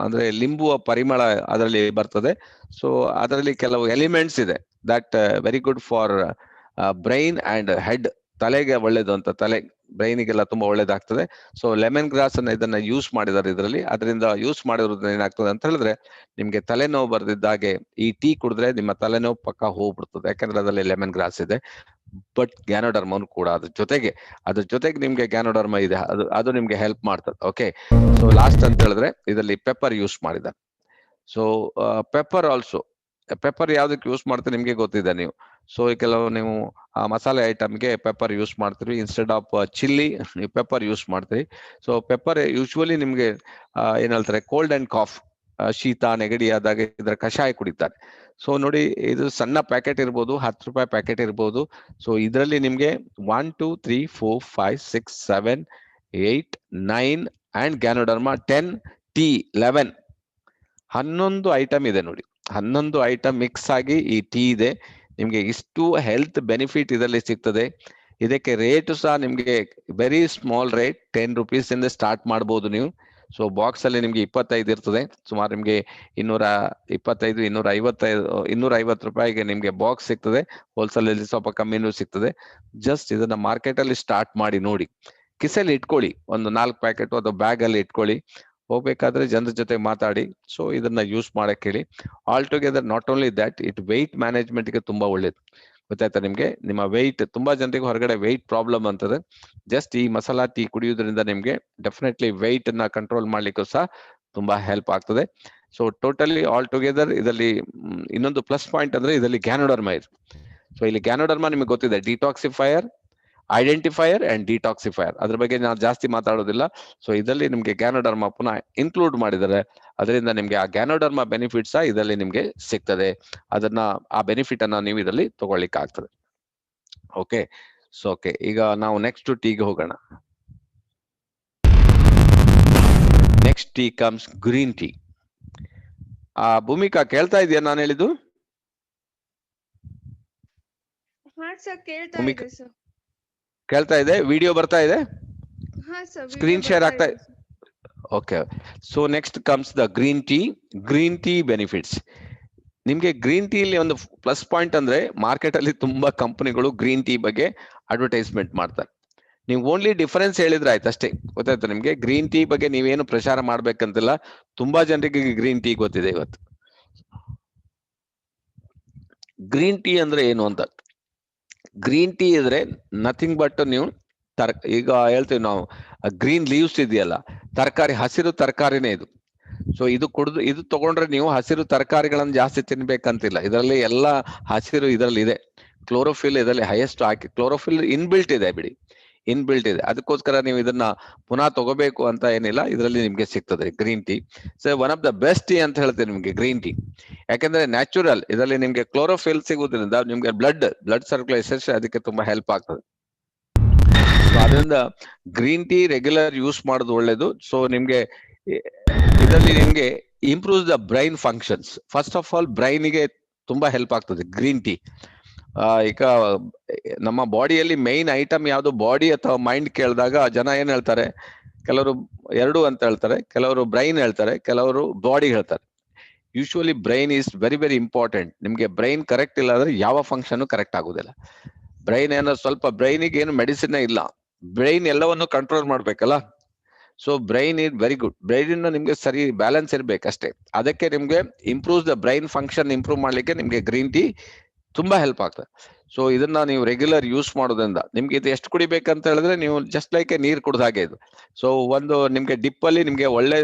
ಅಂದ್ರೆ ಲಿಂಬುವ ಪರಿಮಳ ಅದರಲ್ಲಿ ಬರ್ತದೆ. ಸೊ ಅದರಲ್ಲಿ ಕೆಲವು ಎಲಿಮೆಂಟ್ಸ್ ಇದೆ that very good for brain and head. ತಲೆಗೆ ಒಳ್ಳೇದು ಅಂತ, ಬ್ರೈನಿಗೆಲ್ಲ ತುಂಬಾ ಒಳ್ಳೇದಾಗ್ತದೆ. ಸೊ ಲೆಮನ್ ಗ್ರಾಸ್ ಅನ್ನ ಇದನ್ನ ಯೂಸ್ ಮಾಡಿದ್ದಾರೆ ಇದರಲ್ಲಿ. ಅದರಿಂದ ಯೂಸ್ ಮಾಡಿರೋದ್ರಿಂದ ಏನಾಗ್ತದೆ ಅಂತ ಹೇಳಿದ್ರೆ ನಿಮ್ಗೆ ತಲೆನೋವು ಬರ್ದಿದ್ದಾಗೆ ಈ ಟೀ ಕುಡಿದ್ರೆ ನಿಮ್ಮ ತಲೆನೋವು ಪಕ್ಕ ಹೋಗ್ಬಿಡ್ತದೆ, ಯಾಕಂದ್ರೆ ಅದರಲ್ಲಿ ಲೆಮನ್ ಗ್ರಾಸ್ ಇದೆ. ಬಟ್ ಗ್ಯಾನೋಡರ್ಮನು ಕೂಡ ಅದ್ರ ಜೊತೆಗೆ ನಿಮ್ಗೆ ಗ್ಯಾನೋಡರ್ಮ ಇದೆ, ಅದು ನಿಮ್ಗೆ ಹೆಲ್ಪ್ ಮಾಡ್ತದೆ. ಓಕೆ, ಸೊ ಲಾಸ್ಟ್ ಅಂತ ಹೇಳಿದ್ರೆ ಇದರಲ್ಲಿ ಪೆಪ್ಪರ್ ಯೂಸ್ ಮಾಡಿದ್ದಾರೆ. ಸೊ ಪೆಪ್ಪರ್ ಆಲ್ಸೋ, ಪೆಪ್ಪರ್ ಯಾವ್ದಕ್ಕೆ ಯೂಸ್ ಮಾಡ್ತೀರಿ ನಿಮ್ಗೆ ಗೊತ್ತಿದೆ ನೀವು. ಸೊ ಕೆಲವು ನೀವು ಮಸಾಲೆ ಐಟಮ್ಗೆ ಪೆಪ್ಪರ್ ಯೂಸ್ ಮಾಡ್ತೀರಿ. ಇನ್ಸ್ಟೆಡ್ ಆಫ್ ಚಿಲ್ಲಿ ನೀವು ಪೆಪ್ಪರ್ ಯೂಸ್ ಮಾಡ್ತೀರಿ. ಸೊ ಪೆಪ್ಪರ್ ಯೂಶುವಲಿ ನಿಮ್ಗೆ ಏನ್ ಹೇಳ್ತಾರೆ, ಕೋಲ್ಡ್ ಅಂಡ್ ಕಾಫ್, ಶೀತ ನೆಗಡಿ ಆದಾಗ ಇದರ ಕಷಾಯ ಕುಡಿತಾರೆ. ಸೊ ನೋಡಿ, ಇದು ಸಣ್ಣ ಪ್ಯಾಕೆಟ್ ಇರ್ಬೋದು, 10 ರೂಪಾಯಿ ಪ್ಯಾಕೆಟ್ ಇರ್ಬೋದು. ಸೊ ಇದರಲ್ಲಿ ನಿಮ್ಗೆ 1 2 3 4 5 6 7 8 9 ಅಂಡ್ ಗ್ಯಾನೋಡರ್ಮಾ 10 ಟೀ 11 ಐಟಮ್ ಇದೆ ನೋಡಿ. 11 ಐಟಮ್ ಮಿಕ್ಸ್ ಆಗಿ ಈ ಟೀ ಇದೆ. ನಿಮ್ಗೆ ಇಷ್ಟು ಹೆಲ್ತ್ ಬೆನಿಫಿಟ್ ಇದರಲ್ಲಿ ಸಿಗ್ತದೆ. ಇದಕ್ಕೆ ರೇಟ್ ಸಹ ನಿಮ್ಗೆ ವೆರಿ ಸ್ಮಾಲ್ ರೇಟ್, 10 rupees ಇಂದ ಸ್ಟಾರ್ಟ್ ಮಾಡ್ಬೋದು ನೀವು. ಸೊ ಬಾಕ್ಸ್ ಅಲ್ಲಿ ನಿಮ್ಗೆ 25 ಇರ್ತದೆ, ಸುಮಾರು ನಿಮ್ಗೆ 225 250 ರೂಪಾಯಿಗೆ ನಿಮ್ಗೆ ಬಾಕ್ಸ್ ಸಿಗ್ತದೆ. ಹೋಲ್ಸೇಲ್ ಅಲ್ಲಿ ಸ್ವಲ್ಪ ಕಮ್ಮಿನೂ ಸಿಗ್ತದೆ. ಜಸ್ಟ್ ಇದನ್ನ ಮಾರ್ಕೆಟ್ ಅಲ್ಲಿ ಸ್ಟಾರ್ಟ್ ಮಾಡಿ ನೋಡಿ. ಕಿಸೆಲ್ಲಿ ಇಟ್ಕೊಳ್ಳಿ, ಒಂದು 4 ಪ್ಯಾಕೆಟ್ ಅಥವಾ ಬ್ಯಾಗ್ ಅಲ್ಲಿ ಇಟ್ಕೊಳ್ಳಿ. ಹೋಗ್ಬೇಕಾದ್ರೆ ಜನರ ಜೊತೆ ಮಾತಾಡಿ. ಸೊ ಇದನ್ನ ಯೂಸ್ ಮಾಡಕ್ ಹೇಳಿ. All together not only that, it weight management ಗೆ ತುಂಬಾ ಒಳ್ಳೇದು, ಗೊತ್ತಾಯ್ತಾ ನಿಮ್ಗೆ. ನಿಮ್ಮ ವೆಯ್ಟ್, ತುಂಬಾ ಜನರಿಗೆ ಹೊರಗಡೆ ವೆಯ್ಟ್ ಪ್ರಾಬ್ಲಮ್ ಅಂತದೆ. ಜಸ್ಟ್ ಈ ಮಸಾಲಾ ಟೀ ಕುಡಿಯೋದ್ರಿಂದ ನಿಮ್ಗೆ ಡೆಫಿನೆಟ್ಲಿ ವೆಯ್ಟ್ ಅನ್ನ ಕಂಟ್ರೋಲ್ ಮಾಡ್ಲಿಕ್ಕೂ ಸಹ ತುಂಬಾ ಹೆಲ್ಪ್ ಆಗ್ತದೆ. ಸೊ ಟೋಟಲಿ ಆಲ್ ಟುಗೆದರ್ ಇದರಲ್ಲಿ ಇನ್ನೊಂದು ಪ್ಲಸ್ ಪಾಯಿಂಟ್ ಅಂದ್ರೆ ಇದರಲ್ಲಿ ಗ್ಯಾನೋಡರ್ಮಾ ಇದೆ. ಸೊ ಇಲ್ಲಿ ಗ್ಯಾನೋಡರ್ಮಾ ನಿಮಗೆ ಗೊತ್ತಿದೆ, ಡಿಟಾಕ್ಸಿಫೈಯರ್, ಐಡೆಂಟಿಫೈಯರ್ ಅಂಡ್ ಡಿಟಾಕ್ಸಿಫೈಯರ್. ಅದ್ರ ಬಗ್ಗೆ ನಾನು ಜಾಸ್ತಿ ಮಾತಾಡೋದಿಲ್ಲ. ಸೊ ಇದರಲ್ಲಿ ನಿಮ್ಗೆ ಗ್ಯಾನೋಡರ್ಮಾ ಪುನಃ ಇನ್ಕ್ಲೂಡ್ ಮಾಡಿದ್ದಾರೆ. ಅದರಿಂದ ನಿಮ್ಗೆ ಆ ಗ್ಯಾನೋಡರ್ಮಾ ಬೆನಿಫಿಟ್ಸ್ ಇದರಲ್ಲಿ ನಿಮ್ಗೆ ಸಿಗ್ತದೆ. ಆ ಬೆನಿಫಿಟ್ ಅನ್ನ ನೀವು ಇದರಲ್ಲಿ ತಗೊಳ್ಳಿಕ್ಕೆ ಆಗ್ತದೆ. ಓಕೆ, ಸೊ ಓಕೆ, ಈಗ ನಾವು ನೆಕ್ಸ್ಟ್ ಟೀಗೆ ಹೋಗೋಣ. Next tea comes green tea. Bhumika ಕೇಳ್ತಾ ಇದೆಯಾ ನಾನು ಹೇಳಿದ್ದು? ಕೇಳ್ತಾ ಇದೆ, ವಿಡಿಯೋ ಬರ್ತಾ ಇದೆ, ಸ್ಕ್ರೀನ್ ಶೇರ್ ಆಗ್ತಾ ಇದೆ. Okay, so next comes the green tea. Green tea benefits. ನಿಮ್ಗೆ ಗ್ರೀನ್ ಟೀ ಅಲ್ಲಿ ಒಂದು ಪ್ಲಸ್ ಪಾಯಿಂಟ್ ಅಂದ್ರೆ ಮಾರ್ಕೆಟ್ ಅಲ್ಲಿ ತುಂಬಾ ಕಂಪನಿಗಳು ಗ್ರೀನ್ ಟೀ ಬಗ್ಗೆ ಅಡ್ವರ್ಟೈಸ್ಮೆಂಟ್ ಮಾಡ್ತಾರೆ. ನೀವು ಓನ್ಲಿ ಡಿಫರೆನ್ಸ್ ಹೇಳಿದ್ರೆ ಆಯ್ತು ಅಷ್ಟೇ, ಗೊತ್ತಾಯ್ತು ನಿಮ್ಗೆ. ಗ್ರೀನ್ ಟೀ ಬಗ್ಗೆ ನೀವೇನು ಪ್ರಚಾರ ಮಾಡ್ಬೇಕಂತಿಲ್ಲ. ತುಂಬಾ ಜನರಿಗೆ ಗ್ರೀನ್ ಟೀ ಗೊತ್ತಿದೆ ಇವತ್ತು. ಗ್ರೀನ್ ಟೀ ಅಂದ್ರೆ ಏನು ಅಂತ. ಗ್ರೀನ್ ಟೀ ಇದ್ರೆ ನಥಿಂಗ್ ಬಟ್ ನೀವು ಈಗ ಹೇಳ್ತೀವಿ ನಾವು, ಗ್ರೀನ್ ಲೀವ್ಸ್ ಇದೆಯಲ್ಲ, ತರಕಾರಿ, ಹಸಿರು ತರಕಾರಿನೇ ಇದು. ಸೊ ಇದು ತಗೊಂಡ್ರೆ ನೀವು ಹಸಿರು ತರಕಾರಿಗಳನ್ನು ಜಾಸ್ತಿ ತಿನ್ಬೇಕಂತಿಲ್ಲ. ಇದರಲ್ಲಿ ಎಲ್ಲ ಹಸಿರು ಇದರಲ್ಲಿ ಇದೆ. ಕ್ಲೋರೋಫಿಲ್ ಇದರಲ್ಲಿ ಹೈಯೆಸ್ಟ್ ಹಾಕಿ, ಕ್ಲೋರೋಫಿಲ್ ಇನ್ಬಿಲ್ಟ್ ಇದೆ ಬಿಡಿ, ಇನ್ಬಿಲ್ಟ್ ಇದೆ. ಅದಕ್ಕೋಸ್ಕರ ನೀವು ಇದನ್ನ ಪುನಃ ತಗೋಬೇಕು ಅಂತ ಏನಿಲ್ಲ, ಇದರಲ್ಲಿ ನಿಮ್ಗೆ ಸಿಗ್ತದೆ green tea. So one of the best tea ಅಂತ ಹೇಳ್ತೇನೆ ನಿಮ್ಗೆ ಗ್ರೀನ್ ಟೀ. ಯಾಕಂದ್ರೆ ನ್ಯಾಚುರಲ್ ಇದರಲ್ಲಿ ನಿಮ್ಗೆ ಕ್ಲೋರೋಫಿಲ್ ಸಿಗುವುದರಿಂದ ನಿಮ್ಗೆ ಬ್ಲಡ್ ಸರ್ಕ್ಯುಲೇಷನ್ ಅದಕ್ಕೆ ತುಂಬಾ ಹೆಲ್ಪ್ ಆಗ್ತದೆ. ಸೊ ಅದರಿಂದ ಗ್ರೀನ್ ಟೀ ರೆಗ್ಯುಲರ್ ಯೂಸ್ ಮಾಡೋದು ಒಳ್ಳೇದು. ಸೊ ನಿಮ್ಗೆ ಇದರಲ್ಲಿ ನಿಮ್ಗೆ improves the brain functions. First of all ಬ್ರೈನ್ಗೆ ತುಂಬಾ ಹೆಲ್ಪ್ ಆಗ್ತದೆ ಗ್ರೀನ್ ಟೀ. ಈಗ ನಮ್ಮ ಬಾಡಿಯಲ್ಲಿ ಮೈನ್ ಐಟಮ್ ಯಾವುದು, ಬಾಡಿ ಅಥವಾ ಮೈಂಡ್ ಕೇಳಿದಾಗ ಜನ ಏನ್ ಹೇಳ್ತಾರೆ, ಕೆಲವರು 2 ಅಂತ ಹೇಳ್ತಾರೆ, ಕೆಲವರು ಬ್ರೈನ್ ಹೇಳ್ತಾರೆ, ಕೆಲವರು ಬಾಡಿ ಹೇಳ್ತಾರೆ. Usually brain is very very important. ನಿಮ್ಗೆ ಬ್ರೈನ್ ಕರೆಕ್ಟ್ ಇಲ್ಲ ಅಂದ್ರೆ ಯಾವ ಫಂಕ್ಷನ್ ಕರೆಕ್ಟ್ ಆಗುದಿಲ್ಲ. ಬ್ರೈನ್ ಏನೋ ಸ್ವಲ್ಪ, ಬ್ರೈನಿಗೆ ಏನು ಮೆಡಿಸಿನ್ ಇಲ್ಲ, ಬ್ರೈನ್ ಎಲ್ಲವನ್ನು ಕಂಟ್ರೋಲ್ ಮಾಡ್ಬೇಕಲ್ಲ. So brain is very good. Brain ನಿಮ್ಗೆ ಸರಿ ಬ್ಯಾಲೆನ್ಸ್ ಇರ್ಬೇಕಷ್ಟೇ. ಅದಕ್ಕೆ ನಿಮ್ಗೆ improves the brain function improve ಮಾಡ್ಲಿಕ್ಕೆ ನಿಮ್ಗೆ ಗ್ರೀನ್ ಟೀ ತುಂಬಾ ಹೆಲ್ಪ್ ಆಗ್ತದೆ. ಸೊ ಇದನ್ನ ನೀವು ರೆಗ್ಯುಲರ್ ಯೂಸ್ ಮಾಡೋದ್ರಿಂದ ನಿಮ್ಗೆ ಇದು ಎಷ್ಟು ಕುಡಿಬೇಕಂತ ಹೇಳಿದ್ರೆ, ನೀವು ಜಸ್ಟ್ ಲೈಕ್ ನೀರ್ ಕುಡ್ದ ಹಾಗೆ ಇದು. ಸೊ ಒಂದು ನಿಮ್ಗೆ ಡಿಪ್ ಅಲ್ಲಿ ನಿಮ್ಗೆ ಒಳ್ಳೆ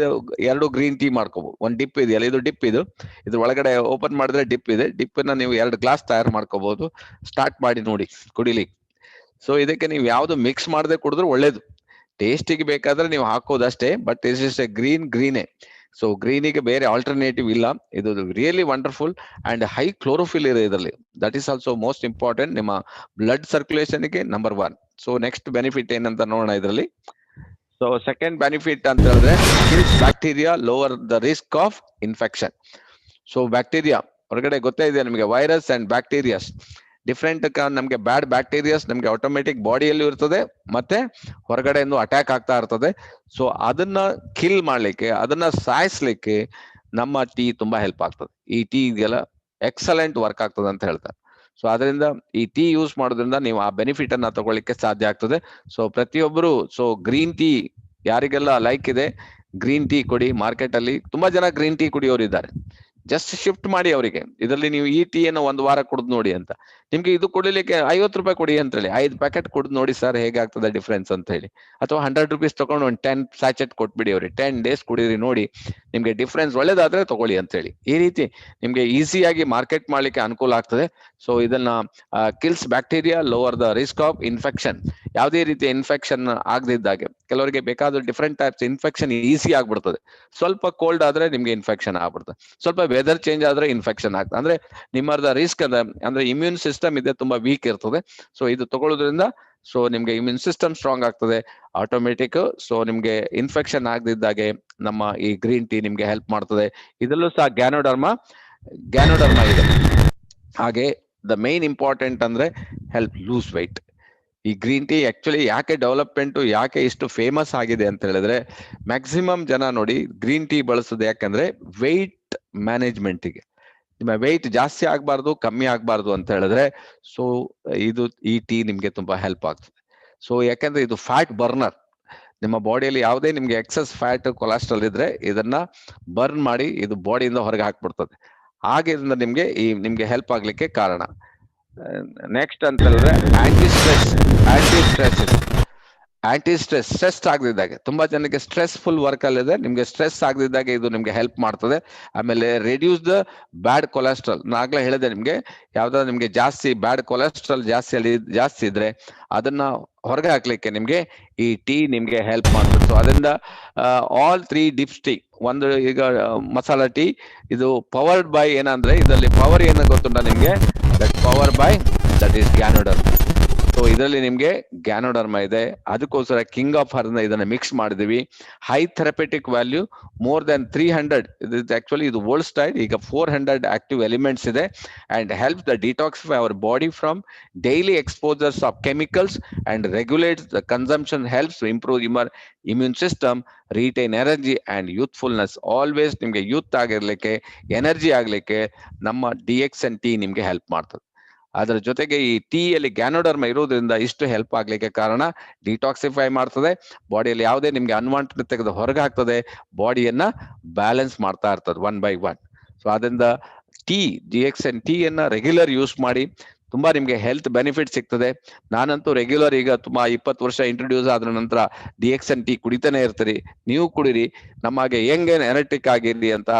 2 ಗ್ರೀನ್ ಟೀ ಮಾಡ್ಕೋಬಹುದು. ಒಂದು ಡಿಪ್ ಇದೆಯಲ್ಲ, ಇದು ಡಿಪ್, ಇದು ಒಳಗಡೆ ಓಪನ್ ಮಾಡಿದ್ರೆ ಡಿಪ್ ಇದೆ. ಡಿಪ್ ನ ನೀವು 2 ಗ್ಲಾಸ್ ತಯಾರು ಮಾಡ್ಕೋಬಹುದು. ಸ್ಟಾರ್ಟ್ ಮಾಡಿ ನೋಡಿ ಕುಡಿಲಿಕ್ಕೆ. ಸೊ ಇದಕ್ಕೆ ನೀವು ಯಾವ್ದು ಮಿಕ್ಸ್ ಮಾಡದೆ ಕುಡಿದ್ರೆ ಒಳ್ಳೇದು. ಟೇಸ್ಟಿಗೆ ಬೇಕಾದ್ರೆ ನೀವು ಹಾಕೋದಷ್ಟೇ, ಬಟ್ ಇಸ್ ಇಸ್ ಎ ಗ್ರೀನೇ. ಸೊ ಗ್ರೀನಿಗೆ ಬೇರೆ ಆಲ್ಟರ್ನೇಟಿವ್ ಇಲ್ಲ. ಇದು really wonderful and high chlorophyll ಇದೆ ಇದರಲ್ಲಿ. That is also most important ನಿಮ್ಮ ಬ್ಲಡ್ ಸರ್ಕ್ಯುಲೇಷನ್ಗೆ ನಂಬರ್ 1. ಸೊ ನೆಕ್ಸ್ಟ್ ಬೆನಿಫಿಟ್ ಏನಂತ ನೋಡೋಣ ಇದರಲ್ಲಿ. ಸೊ ಸೆಕೆಂಡ್ ಬೆನಿಫಿಟ್ ಅಂತ ಹೇಳಿದ್ರೆ, bacteria lower the risk of infection. So bacteria ಹೊರಗಡೆ ಗೊತ್ತೇ ಇದೆ ನಿಮಗೆ, ವೈರಸ್ ಅಂಡ್ ಬ್ಯಾಕ್ಟೀರಿಯಾಸ್ ಡಿಫ್ರೆಂಟ್. ನಮ್ಗೆ ಬ್ಯಾಡ್ ಬ್ಯಾಕ್ಟೀರಿಯಾಸ್ ನಮ್ಗೆ ಆಟೋಮೆಟಿಕ್ ಬಾಡಿಯಲ್ಲಿ ಇರ್ತದೆ, ಮತ್ತೆ ಹೊರಗಡೆಯಿಂದ ಅಟ್ಯಾಕ್ ಆಗ್ತಾ ಇರ್ತದೆ. ಸೊ ಅದನ್ನ ಕಿಲ್ ಮಾಡ್ಲಿಕ್ಕೆ, ಅದನ್ನ ಸಾಯಿಸ್ಲಿಕ್ಕೆ ನಮ್ಮ ಟೀ ತುಂಬಾ ಹೆಲ್ಪ್ ಆಗ್ತದೆ. ಈ ಟೀ ಇದೆಲ್ಲ ಎಕ್ಸಲೆಂಟ್ ವರ್ಕ್ ಆಗ್ತದೆ ಅಂತ ಹೇಳ್ತಾರೆ. ಸೊ ಅದರಿಂದ ಈ ಟೀ ಯೂಸ್ ಮಾಡೋದ್ರಿಂದ ನೀವು ಆ ಬೆನಿಫಿಟ್ ಅನ್ನ ತಗೊಳ್ಳಿಕ್ಕೆ ಸಾಧ್ಯ ಆಗ್ತದೆ. ಸೊ ಪ್ರತಿಯೊಬ್ಬರು, ಸೊ ಗ್ರೀನ್ ಟೀ ಯಾರಿಗೆಲ್ಲ ಲೈಕ್ ಇದೆ, ಗ್ರೀನ್ ಟೀ ಕೊಡಿ. ಮಾರ್ಕೆಟ್ ಅಲ್ಲಿ ತುಂಬಾ ಜನ ಗ್ರೀನ್ ಟೀ ಕುಡಿಯೋರು ಇದ್ದಾರೆ. ಜಸ್ಟ್ ಶಿಫ್ಟ್ ಮಾಡಿ ಅವರಿಗೆ, ಇದರಲ್ಲಿ ನೀವು ಈ ಟೀಯನ್ನು 1 ವಾರ ಕುಡಿದು ನೋಡಿ ಅಂತ. ನಿಮ್ಗೆ ಇದು ಕುಡಿಲಿಕ್ಕೆ 50 ರೂಪಾಯಿ ಕೊಡಿ ಅಂತ ಹೇಳಿ 5 ಪ್ಯಾಕೆಟ್ ಕುಡಿದು ನೋಡಿ ಸರ್ ಹೇಗಾಗ್ತದೆ ಡಿಫ್ರೆನ್ಸ್ ಅಂತ ಹೇಳಿ. ಅಥವಾ 100 ರೂಪೀಸ್ ತಗೊಂಡು ಒಂದು 10 ಸ್ಯಾಚೆಟ್ ಕೊಟ್ಬಿಡಿ ಅವ್ರಿಗೆ. 10 ಡೇಸ್ ಕುಡಿದ್ರಿ ನೋಡಿ ನಿಮ್ಗೆ ಡಿಫ್ರೆನ್ಸ್ ಒಳ್ಳೇದಾದ್ರೆ ತಗೊಳ್ಳಿ ಅಂತ ಹೇಳಿ. ಈ ರೀತಿ ನಿಮ್ಗೆ ಈಸಿಯಾಗಿ ಮಾರ್ಕೆಟ್ ಮಾಡ್ಲಿಕ್ಕೆ ಅನುಕೂಲ ಆಗ್ತದೆ. ಸೊ ಇದನ್ನ kills bacteria, lower the risk of infection. ಯಾವುದೇ ರೀತಿಯ ಇನ್ಫೆಕ್ಷನ್ ಆಗದಿದ್ದಾಗೆ, ಕೆಲವರಿಗೆ ಬೇಕಾದ ಡಿಫ್ರೆಂಟ್ ಟೈಪ್ಸ್ ಇನ್ಫೆಕ್ಷನ್ ಈಸಿ ಆಗ್ಬಿಡ್ತದೆ. ಸ್ವಲ್ಪ ಕೋಲ್ಡ್ ಆದ್ರೆ ನಿಮ್ಗೆ ಇನ್ಫೆಕ್ಷನ್ ಆಗ್ಬಿಡ್ತದೆ, ಸ್ವಲ್ಪ ವೆದರ್ ಚೇಂಜ್ ಆದ್ರೆ ಇನ್ಫೆಕ್ಷನ್ ಆಗ್ತದೆ. ಅಂದ್ರೆ ನಿಮ್ಮದ ರಿಸ್ಕ್ ಅಂದ್ರೆ ಇಮ್ಯೂನ್ ಸಿಸ್ಟಮ್ ಇದೆ ತುಂಬಾ ವೀಕ್ ಇರ್ತದೆ. ಸೊ ಇದು ತಗೊಳ್ಳೋದ್ರಿಂದ ಸೊ ನಿಮ್ಗೆ ಇಮ್ಯೂನ್ ಸಿಸ್ಟಮ್ ಸ್ಟ್ರಾಂಗ್ ಆಗ್ತದೆ ಆಟೋಮೆಟಿಕ್. ಸೊ ನಿಮ್ಗೆ ಇನ್ಫೆಕ್ಷನ್ ಆಗದಿದ್ದಾಗೆ ನಮ್ಮ ಈ ಗ್ರೀನ್ ಟೀ ನಿಮ್ಗೆ ಹೆಲ್ಪ್ ಮಾಡ್ತದೆ. ಇದರಲ್ಲೂ ಸಹ ಗ್ಯಾನೋಡರ್ಮಾ ಇದೆ. ಹಾಗೆ ದ ಮೇನ್ ಇಂಪಾರ್ಟೆಂಟ್ ಅಂದ್ರೆ ಹೆಲ್ಪ್ ಲೂಸ್ ವೆಯ್ಟ್. ಈ ಗ್ರೀನ್ ಟೀ ಆಕ್ಚುಲಿ ಯಾಕೆ ಡೆವಲಪ್ಮೆಂಟ್, ಯಾಕೆ ಇಷ್ಟು ಫೇಮಸ್ ಆಗಿದೆ ಅಂತ ಹೇಳಿದ್ರೆ, ಮ್ಯಾಕ್ಸಿಮಮ್ ಜನ ನೋಡಿ ಗ್ರೀನ್ ಟೀ ಬಳಸೋದು ಯಾಕಂದ್ರೆ ವೆಯ್ಟ್ ಮ್ಯಾನೇಜ್ಮೆಂಟ್ಗೆ. ನಿಮ್ಮ ವೆಯ್ಟ್ ಜಾಸ್ತಿ ಆಗ್ಬಾರ್ದು, ಕಮ್ಮಿ ಆಗ್ಬಾರ್ದು ಅಂತ ಹೇಳಿದ್ರೆ, ಸೊ ಈ ಟೀ ನಿಮ್ಗೆ ತುಂಬಾ ಹೆಲ್ಪ್ ಆಗ್ತದೆ. ಸೊ ಯಾಕಂದ್ರೆ ಇದು ಫ್ಯಾಟ್ ಬರ್ನರ್. ನಿಮ್ಮ ಬಾಡಿಯಲ್ಲಿ ಯಾವುದೇ ನಿಮ್ಗೆ ಎಕ್ಸಸ್ ಫ್ಯಾಟ್, ಕೊಲೆಸ್ಟ್ರಾಲ್ ಇದ್ರೆ ಇದನ್ನ ಬರ್ನ್ ಮಾಡಿ ಇದು ಬಾಡಿಯಿಂದ ಹೊರಗೆ ಹಾಕ್ಬಿಡ್ತದೆ. ಹಾಗೆ ನಿಮ್ಗೆ ಹೆಲ್ಪ್ ಆಗ್ಲಿಕ್ಕೆ ಕಾರಣ. ನೆಕ್ಸ್ಟ್ ಅಂತ ಹೇಳಿದ್ರೆ ಆಂಟಿ ಸ್ಟ್ರೆಸ್ ಆಗದಿದ್ದಾಗೆ, ತುಂಬಾ ಜನಕ್ಕೆ ಸ್ಟ್ರೆಸ್ಫುಲ್ ವರ್ಕ್ ಅಲ್ಲಿದೆ, ನಿಮ್ಗೆ ಸ್ಟ್ರೆಸ್ ಆಗದಿದ್ದಾಗೆ ಇದು ನಿಮ್ಗೆ ಹೆಲ್ಪ್ ಮಾಡ್ತದೆ. ಆಮೇಲೆ ರೆಡ್ಯೂಸ್ ದ ಬ್ಯಾಡ್ ಕೊಲೆಸ್ಟ್ರಾಲ್. ಆಗ್ಲೇ ಹೇಳಿದೆ ನಿಮ್ಗೆ, ಯಾವ್ದಾದ್ರು ನಿಮ್ಗೆ ಜಾಸ್ತಿ ಬ್ಯಾಡ್ ಕೊಲೆಸ್ಟ್ರಾಲ್ ಜಾಸ್ತಿ ಇದ್ರೆ ಅದನ್ನ ಹೊರಗೆ ಹಾಕ್ಲಿಕ್ಕೆ ನಿಮ್ಗೆ ಈ ಟೀ ನಿಮ್ಗೆ ಹೆಲ್ಪ್ ಮಾಡ್ತದೆ. ಸೊ ಅದರಿಂದ ಆಲ್ 3 ಡಿಪ್ಸ್ ಟೀ, ಒಂದು ಈಗ ಮಸಾಲಾ ಟೀ, ಇದು ಪವರ್ಡ್ ಬೈ ಏನಂದ್ರೆ, ಇದರಲ್ಲಿ ಪವರ್ ಏನು ಗೊತ್ತುಂಟ ನಿಮ್ಗೆ, that power by that is ganoderma. So ಇದರಲ್ಲಿ ನಿಮ್ಗೆ ಗ್ಯಾನೋಡರ್ಮಾ ಇದೆ, ಅದಕ್ಕೋಸ್ಕರ ಕಿಂಗ್ ಆಫ್ ಹರ್ನ ಇದನ್ನ ಮಿಕ್ಸ್ ಮಾಡಿದೀವಿ. High therapeutic value, more than 300. Actually ಇದು ಓಲ್ಡ್ ಸ್ಟೈಲ್, ಈಗ 400 ಆಕ್ಟಿವ್ ಎಲಿಮೆಂಟ್ಸ್ ಇದೆ. And help the detoxify our body from daily exposures of chemicals and regulates the consumption, helps improve your immune system, retain energy and ಯೂತ್ಫುಲ್ನೆಸ್. Always ನಿಮ್ಗೆ youth ಆಗಿರ್ಲಿಕ್ಕೆ, energy ಆಗ್ಲಿಕ್ಕೆ ನಮ್ಮ DXN tea ನಿಮ್ಗೆ help ಮಾಡ್ತದೆ. ಅದರ ಜೊತೆಗೆ ಈ ಟೀಯಲ್ಲಿ ganoderma ಇರೋದ್ರಿಂದ ಇಷ್ಟು ಹೆಲ್ಪ್ ಆಗ್ಲಿಕ್ಕೆ ಕಾರಣ, ಡಿಟಾಕ್ಸಿಫೈ ಮಾಡ್ತದೆ, ಬಾಡಿಯಲ್ಲಿ ಯಾವುದೇ ನಿಮ್ಗೆ ಅನ್ವಾಂಟೆಡ್ ತೆಗೆದು ಹೊರಗೆ ಹಾಕ್ತದೆ, ಬಾಡಿಯನ್ನ ಬ್ಯಾಲೆನ್ಸ್ ಮಾಡ್ತಾ ಇರ್ತದೆ 1 by 1. ಸೊ ಅದರಿಂದ DXN ಟೀಯನ್ನ ರೆಗ್ಯುಲರ್ ಯೂಸ್ ಮಾಡಿ, ತುಂಬಾ ನಿಮ್ಗೆ ಹೆಲ್ತ್ ಬೆನಿಫಿಟ್ ಸಿಗ್ತದೆ. ನಾನಂತೂ ರೆಗ್ಯುಲರ್ ಈಗ ತುಂಬಾ 20 ವರ್ಷ ಇಂಟ್ರೊಡ್ಯೂಸ್ ಆದ ನಂತರ DXN ಟೀ ಕುಡಿತಾನೆ ಇರ್ತೀರಿ. ನೀವು ಕುಡಿರಿ, ನಮಗೆ ಹೆಂಗೆ ಎನರ್ಟಿಕ್ ಆಗಿರ್ಲಿ ಅಂತ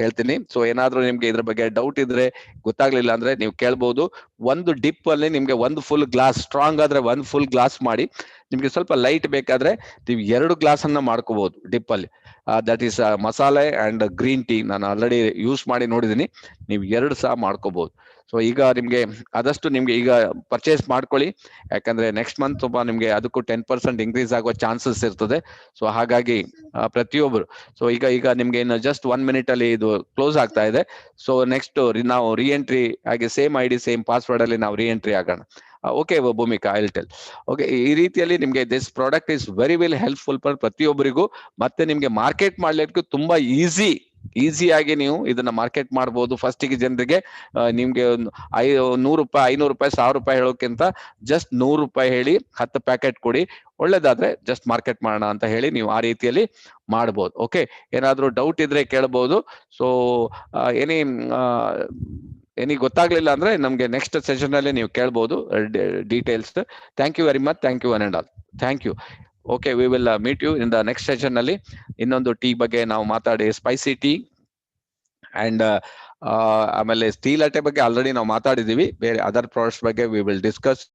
ಹೇಳ್ತೀನಿ. ಸೊ ಏನಾದ್ರೂ ನಿಮ್ಗೆ ಇದ್ರ ಬಗ್ಗೆ ಡೌಟ್ ಇದ್ರೆ, ಗೊತ್ತಾಗ್ಲಿಲ್ಲ ಅಂದ್ರೆ ನೀವು ಕೇಳ್ಬಹುದು. ಒಂದು ಡಿಪ್ ಅಲ್ಲಿ ನಿಮ್ಗೆ 1 ಫುಲ್ ಗ್ಲಾಸ್, ಸ್ಟ್ರಾಂಗ್ ಆದ್ರೆ 1 ಫುಲ್ ಗ್ಲಾಸ್ ಮಾಡಿ, ನಿಮ್ಗೆ ಸ್ವಲ್ಪ ಲೈಟ್ ಬೇಕಾದ್ರೆ ನೀವು 2 ಗ್ಲಾಸ್ ಅನ್ನ ಮಾಡ್ಕೋಬಹುದು ಡಿಪ್ ಅಲ್ಲಿ. ದಟ್ ಈಸ್ ಮಸಾಲೆ ಅಂಡ್ ಗ್ರೀನ್ ಟೀ. ನಾನು ಆಲ್ರೆಡಿ ಯೂಸ್ ಮಾಡಿ ನೋಡಿದೀನಿ, ನೀವು 2 ಸಹ ಮಾಡ್ಕೋಬಹುದು. ಸೊ ಈಗ ನಿಮ್ಗೆ ಆದಷ್ಟು ನಿಮ್ಗೆ ಈಗ ಪರ್ಚೇಸ್ ಮಾಡ್ಕೊಳ್ಳಿ, ಯಾಕಂದ್ರೆ ನೆಕ್ಸ್ಟ್ ಮಂತ್ ಸ್ವಲ್ಪ ನಿಮ್ಗೆ ಅದಕ್ಕೂ 10% ಇನ್ಕ್ರೀಸ್ ಆಗುವ ಚಾನ್ಸಸ್ ಇರ್ತದೆ. ಸೊ ಹಾಗಾಗಿ ಪ್ರತಿಯೊಬ್ರು, ಸೊ ಈಗ ನಿಮ್ಗೆ ಇನ್ನು ಜಸ್ಟ್ 1 minute ಅಲ್ಲಿ ಇದು ಕ್ಲೋಸ್ ಆಗ್ತಾ ಇದೆ. ಸೊ ನೆಕ್ಸ್ಟ್ ನಾವು ಎಂಟ್ರಿ ಹಾಗೆ ಸೇಮ್ ID ಸೇಮ್ ಪಾಸ್ವರ್ಡ್ ಅಲ್ಲಿ ನಾವು ಎಂಟ್ರಿ ಆಗೋಣ. Okay Bhumika, I will tell. Okay, ಈ ರೀತಿಯಲ್ಲಿ ನಿಮ್ಗೆ this product is very well helpful for ಪ್ರತಿಯೊಬ್ಬರಿಗೂ. ಮತ್ತೆ ನಿಮ್ಗೆ ಮಾರ್ಕೆಟ್ ಮಾಡ್ಲಿಕ್ಕೆ ತುಂಬಾ ಈಸಿಯಾಗಿ ನೀವು ಇದನ್ನ ಮಾರ್ಕೆಟ್ ಮಾಡಬಹುದು. ಫಸ್ಟಿಗೆ ಜನರಿಗೆ ನಿಮ್ಗೆ 100 ರೂಪಾಯಿ, 500 ರೂಪಾಯಿ, 1000 ರೂಪಾಯಿ ಹೇಳೋಕ್ಕಿಂತ ಜಸ್ಟ್ 100 ರೂಪಾಯಿ ಹೇಳಿ 10 ಪ್ಯಾಕೆಟ್ ಕೊಡಿ, ಒಳ್ಳೇದಾದ್ರೆ ಜಸ್ಟ್ ಮಾರ್ಕೆಟ್ ಮಾಡೋಣ ಅಂತ ಹೇಳಿ ನೀವು ಆ ರೀತಿಯಲ್ಲಿ ಮಾಡ್ಬೋದು. ಓಕೆ, ಏನಾದ್ರೂ ಡೌಟ್ ಇದ್ರೆ ಕೇಳಬಹುದು. ಸೊ ಏನಿ ಗೊತ್ತಾಗ್ಲಿಲ್ಲ ಅಂದ್ರೆ ನಮ್ಗೆ ನೆಕ್ಸ್ಟ್ ಸೆಷನ್ ಅಲ್ಲಿ ನೀವು ಕೇಳ್ಬೋದು details. Thank you very much. Thank you one and all. Thank you. Okay, we will meet you in the next session ಅಲ್ಲಿ. ಇನ್ನೊಂದು ಟೀ ಬಗ್ಗೆ ನಾವು ಮಾತಾಡಿ, ಸ್ಪೈಸಿ ಟೀ ಅಂಡ್ ಆಮೇಲೆ ಸ್ಟೀಲ್ ಅಟ್ಟೆ ಬಗ್ಗೆ ಆಲ್ರೆಡಿ ನಾವು ಮಾತಾಡಿದೀವಿ. ಬೇರೆ ಅದರ್ ಪ್ರಾಡಕ್ಟ್ಸ್ ಬಗ್ಗೆ ವಿ ವಿಲ್ ಡಿಸ್ಕಸ್.